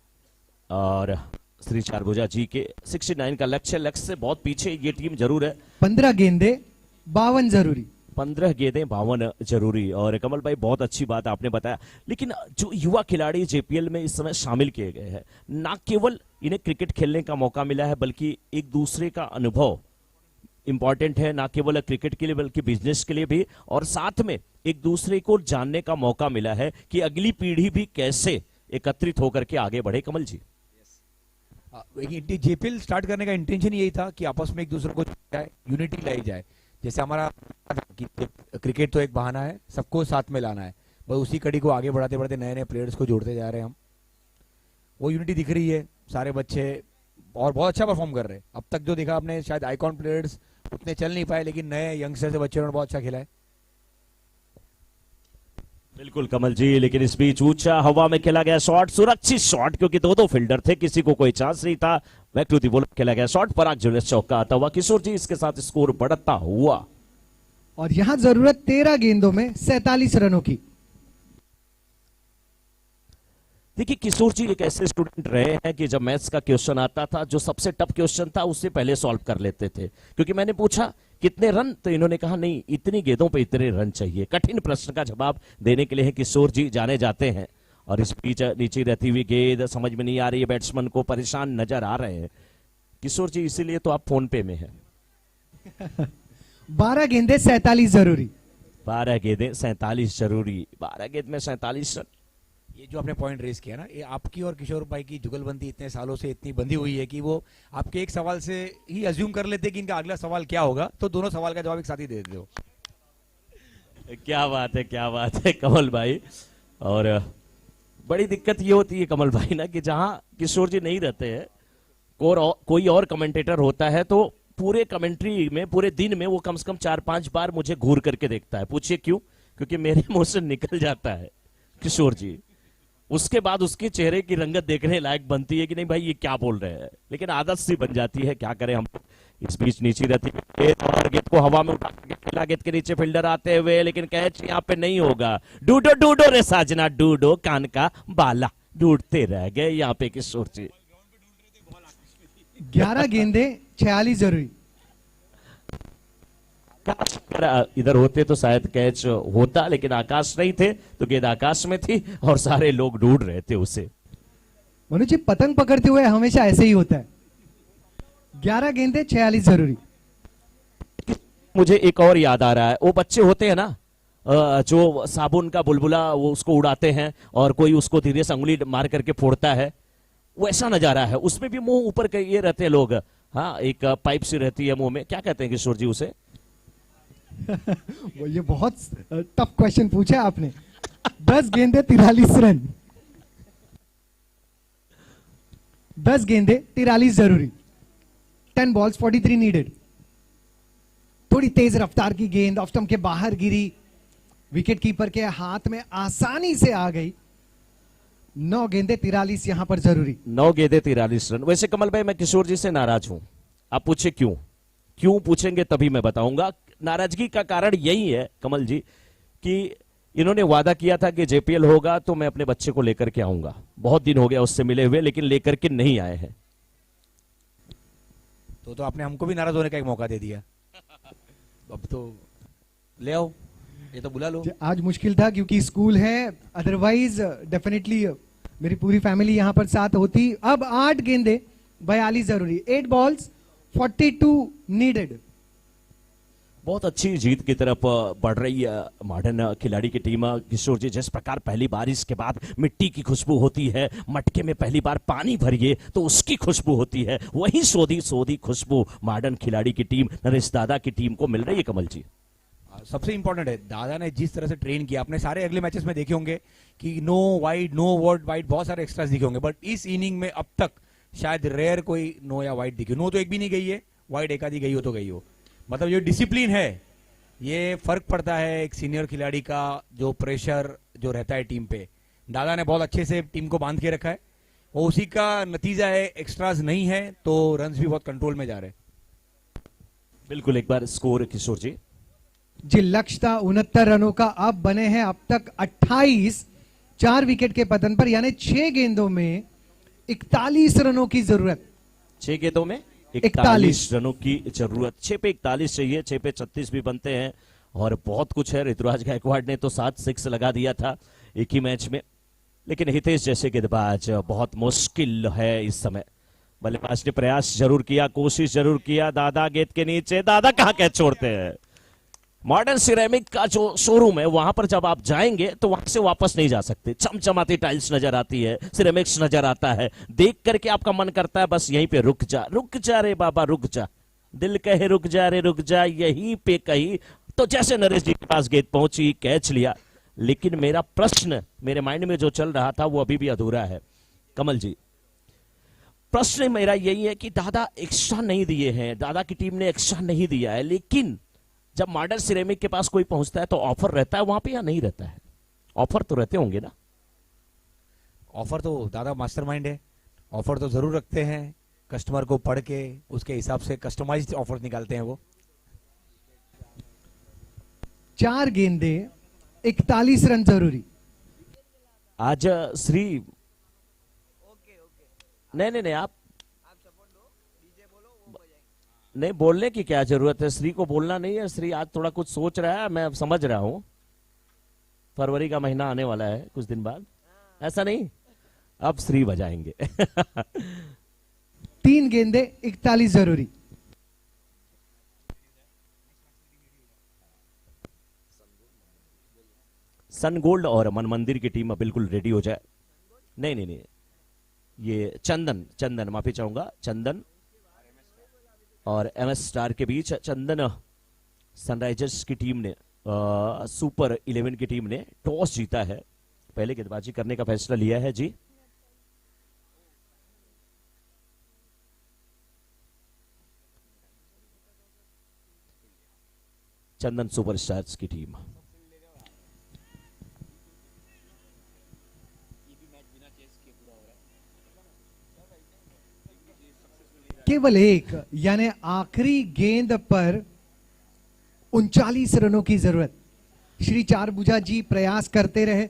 और श्री चारभुजा जी के 69 का लक्ष्य से बहुत पीछे ये टीम जरूर है। 15 गेंदे 52 जरूरी। 15 गेंदें 52 जरूरी। और कमल भाई बहुत अच्छी बात आपने बताया, लेकिन जो युवा खिलाड़ी जेपीएल में इस समय शामिल किए गए हैं, ना केवल इन्हें क्रिकेट खेलने का मौका मिला है बल्कि एक दूसरे का अनुभव इंपॉर्टेंट है, ना केवल क्रिकेट के लिए बल्कि बिजनेस के लिए भी। और साथ में एक दूसरे को जानने का मौका मिला है कि अगली पीढ़ी भी कैसे एकत्रित होकर के आगे बढ़े। कमल जी, जेपीएल स्टार्ट करने का इंटेंशन यही था कि आपस में एक दूसरे को जाए, यूनिटी लाई जाए। जैसे हमारा कि क्रिकेट तो एक बहाना है, सबको साथ में लाना है, बस उसी कड़ी को आगे बढ़ाते बढ़ाते नए नए प्लेयर्स को जोड़ते जा रहे हैं हम। वो यूनिटी दिख रही है, सारे बच्चे और बहुत अच्छा परफॉर्म कर रहे हैं। अब तक जो देखा आपने, शायद आइकॉन प्लेयर्स उतने चल नहीं पाए, लेकिन नए यंगस्टर से बच्चों ने बहुत अच्छा खेला है। बिल्कुल कमल जी, लेकिन इस बीच ऊंचा हवा में खेला गया शॉट, सुरक्षित शॉट, क्योंकि दो फील्डर थे, किसी को कोई चांस नहीं था। बैक टू दी बॉल खेला गया शॉट, पराग ज्वेलर्स चौका आता हुआ। किशोर जी इसके साथ स्कोर बढ़ता हुआ। और यहां जरूरत 13 गेंदों में 47 रनों की। देखिए किशोर जी एक ऐसे स्टूडेंट रहे हैं कि जब मैथ्स का क्वेश्चन आता था, जो सबसे टफ क्वेश्चन था उससे पहले सॉल्व कर लेते थे। क्योंकि मैंने पूछा कितने रन, तो इन्होंने कहा नहीं इतनी गेंदों पे इतने रन चाहिए। कठिन प्रश्न का जवाब देने के लिए किशोर जी जाने जाते हैं। और इस बीच नीचे रहती हुई गेंद समझ में नहीं आ रही है, बैट्समैन को परेशान नजर आ रहे हैं किशोर जी, इसीलिए तो आप फोन पे में हैं। 12 गेंदें 47 जरूरी। 12 गेंदें 47 जरूरी। 12 गेंद में 47 रन। ये जो आपने पॉइंट रेज किया ना, ये आपकी और किशोर भाई की जुगलबंदी इतने सालों से इतनी बंधी हुई है कि वो आपके एक सवाल से ही अज्यूम कर लेते कि इनका अगला सवाल क्या होगा, तो दोनों सवाल का जवाब एक साथ ही दे देते हो। क्या बात है, क्या बात है कमल भाई। और बड़ी दिक्कत ये होती है कमल भाई ना कि जहां किशोर जी नहीं रहते हैं, कोई और कमेंटेटर होता है, तो पूरे कमेंट्री में पूरे दिन में वो कम से कम 4-5 बार मुझे घूर करके देखता है। पूछिए क्यों? क्योंकि मेरे मुंह से निकल जाता है किशोर जी, उसके बाद उसके चेहरे की रंगत देखने लायक बनती है कि नहीं भाई ये क्या बोल रहे हैं, लेकिन आदत सी बन जाती है, क्या करें हम। इस बीच नीचे रहती है और गेंद को हवा में उठा के खेला, गेंद के नीचे फील्डर आते हुए, लेकिन कैच यहाँ पे नहीं होगा। डूडो डूडो रे साजना डूडो, कान का बाला ढूंढते रह गए यहाँ पे किशोर जी। 11 गेंदें 46 जरूरी। आकाश अगर इधर होते तो शायद कैच होता, लेकिन आकाश नहीं थे तो गेंद आकाश में थी और सारे लोग ढूंढ रहे थे उसे। मनुज जी पतंग पकड़ते हुए हमेशा ऐसे ही होता है। 11 गेंदें 46 जरूरी। मुझे एक और याद आ रहा है, वो बच्चे होते हैं ना जो साबुन का बुलबुला वो उसको उड़ाते हैं और कोई उसको धीरे से अंगुली मार करके फोड़ता है, वैसा नजारा है। उसमें भी मुंह ऊपर के ये रहते हैं लोग, हाँ एक पाइप सी रहती है मुंह में, क्या कहते हैं किशोर जी उसे? ये बहुत टफ क्वेश्चन पूछा आपने। 10 गेंदें 43 रन। 10 गेंदें 43 जरूरी। 10 बॉल्स 43 नीडेड। थोड़ी तेज रफ्तार की गेंद ऑफ स्टंप के बाहर गिरी, विकेट कीपर के हाथ में आसानी से आ गई। 9 गेंदें 43 यहां पर जरूरी। 9 गेंदें 43 रन। वैसे कमल भाई मैं किशोर जी से नाराज हूं। आप पूछे क्यों? क्यों पूछेंगे तभी मैं बताऊंगा। नाराजगी का कारण यही है कमल जी कि इन्होंने वादा किया था कि जेपीएल होगा तो मैं अपने बच्चे को लेकर के आऊंगा। बहुत दिन हो गया उससे मिले हुए, लेकिन लेकर के नहीं आए हैं। तो आपने हमको भी नाराज होने का एक मौका दे दिया। अब तो ले आओ, ये तो बुला लो। आज मुश्किल था क्योंकि स्कूल है, अदरवाइज डेफिनेटली मेरी पूरी फैमिली यहां पर साथ होती। अब 8 गेंदें 42 जरूरी। 8 बॉल्स 42 नीडेड। बहुत अच्छी जीत की तरफ बढ़ रही है मॉडर्न खिलाड़ी की टीम। किशोर जी जिस प्रकार पहली बारिश के बाद मिट्टी की खुशबू होती है, मटके में पहली बार पानी भरिए तो उसकी खुशबू होती है, वही सोधी सोधी खुशबू मॉडर्न खिलाड़ी की टीम नरेश दादा की टीम को मिल रही है कमल जी। सबसे इंपॉर्टेंट है दादा ने जिस तरह से ट्रेन किया, आपने सारे अगले मैचेस में देखे होंगे कि no wide no word wide बहुत सारे एक्स्ट्रास दिखे होंगे, बट इस इनिंग में अब तक शायद रेयर कोई नो या वाइड दिखे। नो तो एक भी नहीं गई है, वाइड एक आधी गई हो तो गई हो। मतलब ये डिसिप्लिन है, ये फर्क पड़ता है एक सीनियर खिलाड़ी का, जो प्रेशर जो रहता है टीम पे। दादा ने बहुत अच्छे से टीम को बांध के रखा है, वो उसी का नतीजा है। एक्स्ट्रास नहीं है तो रन्स भी बहुत कंट्रोल में जा रहे हैं। बिल्कुल, एक बार स्कोर किशोर जी। जी लक्ष्य था 69 रनों का, अब बने हैं अब तक 28। 4 विकेट के पतन पर, यानी 6 गेंदों में 41 रनों की जरूरत। 6 गेंदों में 41 रनों की जरूरत। 6 पे 41 चाहिए, 6 पे 36 भी बनते हैं और बहुत कुछ है। ऋतुराज गायकवाड़ ने तो 7 6 लगा दिया था एक ही मैच में, लेकिन हितेश जैसे गेंदबाज बहुत मुश्किल है इस समय। बल्लेबाज ने प्रयास जरूर किया, कोशिश जरूर किया। दादा गेंद के नीचे, दादा कहां कैच छोड़ते हैं। मॉडर्न सिरेमिक का जो शोरूम है वहां पर जब आप जाएंगे तो वहां से वापस नहीं जा सकते। चमचमाती टाइल्स नजर आती है, सिरेमिक्स नजर आता है, देख करके आपका मन करता है बस यहीं पे रुक जा रे बाबा रुक जा, दिल कहे रुक जा रे रुक जा, यहीं पे कहीं। तो जैसे नरेश जी के पास गेंद पहुंची, कैच लिया, लेकिन मेरा प्रश्न मेरे माइंड में जो चल रहा था वो अभी भी अधूरा है कमल जी। प्रश्न मेरा यही है कि दादा एक्स्ट्रा नहीं दिए हैं, दादा की टीम ने एक्स्ट्रा नहीं दिया है, लेकिन जब मॉडर्न सिरेमिक के पास कोई पहुंचता है तो ऑफर रहता है वहां पे या नहीं रहता है? ऑफर तो रहते होंगे ना? ऑफर तो दादा मास्टरमाइंड है, ऑफर तो जरूर रखते हैं। कस्टमर को पढ़ के उसके हिसाब से कस्टमाइज्ड ऑफर निकालते हैं वो। 4 गेंदे 41 रन जरूरी। आज श्री नहीं आप नहीं, बोलने की क्या जरूरत है? श्री को बोलना नहीं है। श्री आज थोड़ा कुछ सोच रहा है, मैं समझ रहा हूं। फरवरी का महीना आने वाला है कुछ दिन बाद, ऐसा नहीं, अब श्री बजाएंगे। 3 गेंदे 41 जरूरी। सन गोल्ड और मन मंदिर की टीम बिल्कुल रेडी हो जाए। नहीं, ये चंदन माफी चाहूंगा, चंदन और MS स्टार के बीच। चंदन सनराइजर्स की टीम ने सुपर 11 की टीम ने टॉस जीता है, पहले गेंदबाजी करने का फैसला लिया है जी। चंदन सुपरस्टार्स की टीम। केवल एक यानी आखिरी गेंद पर 39 रनों की जरूरत। श्री चारभुजा जी प्रयास करते रहे।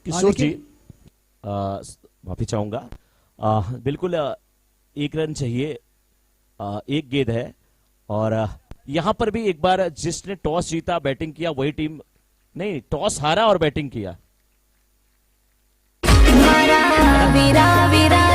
किशोर जी माफी चाहूंगा, बिल्कुल 1 रन चाहिए, 1 गेंद है। और यहां पर भी एक बार जिसने टॉस जीता बैटिंग किया वही टीम, नहीं टॉस हारा और बैटिंग किया। वीरा वीरा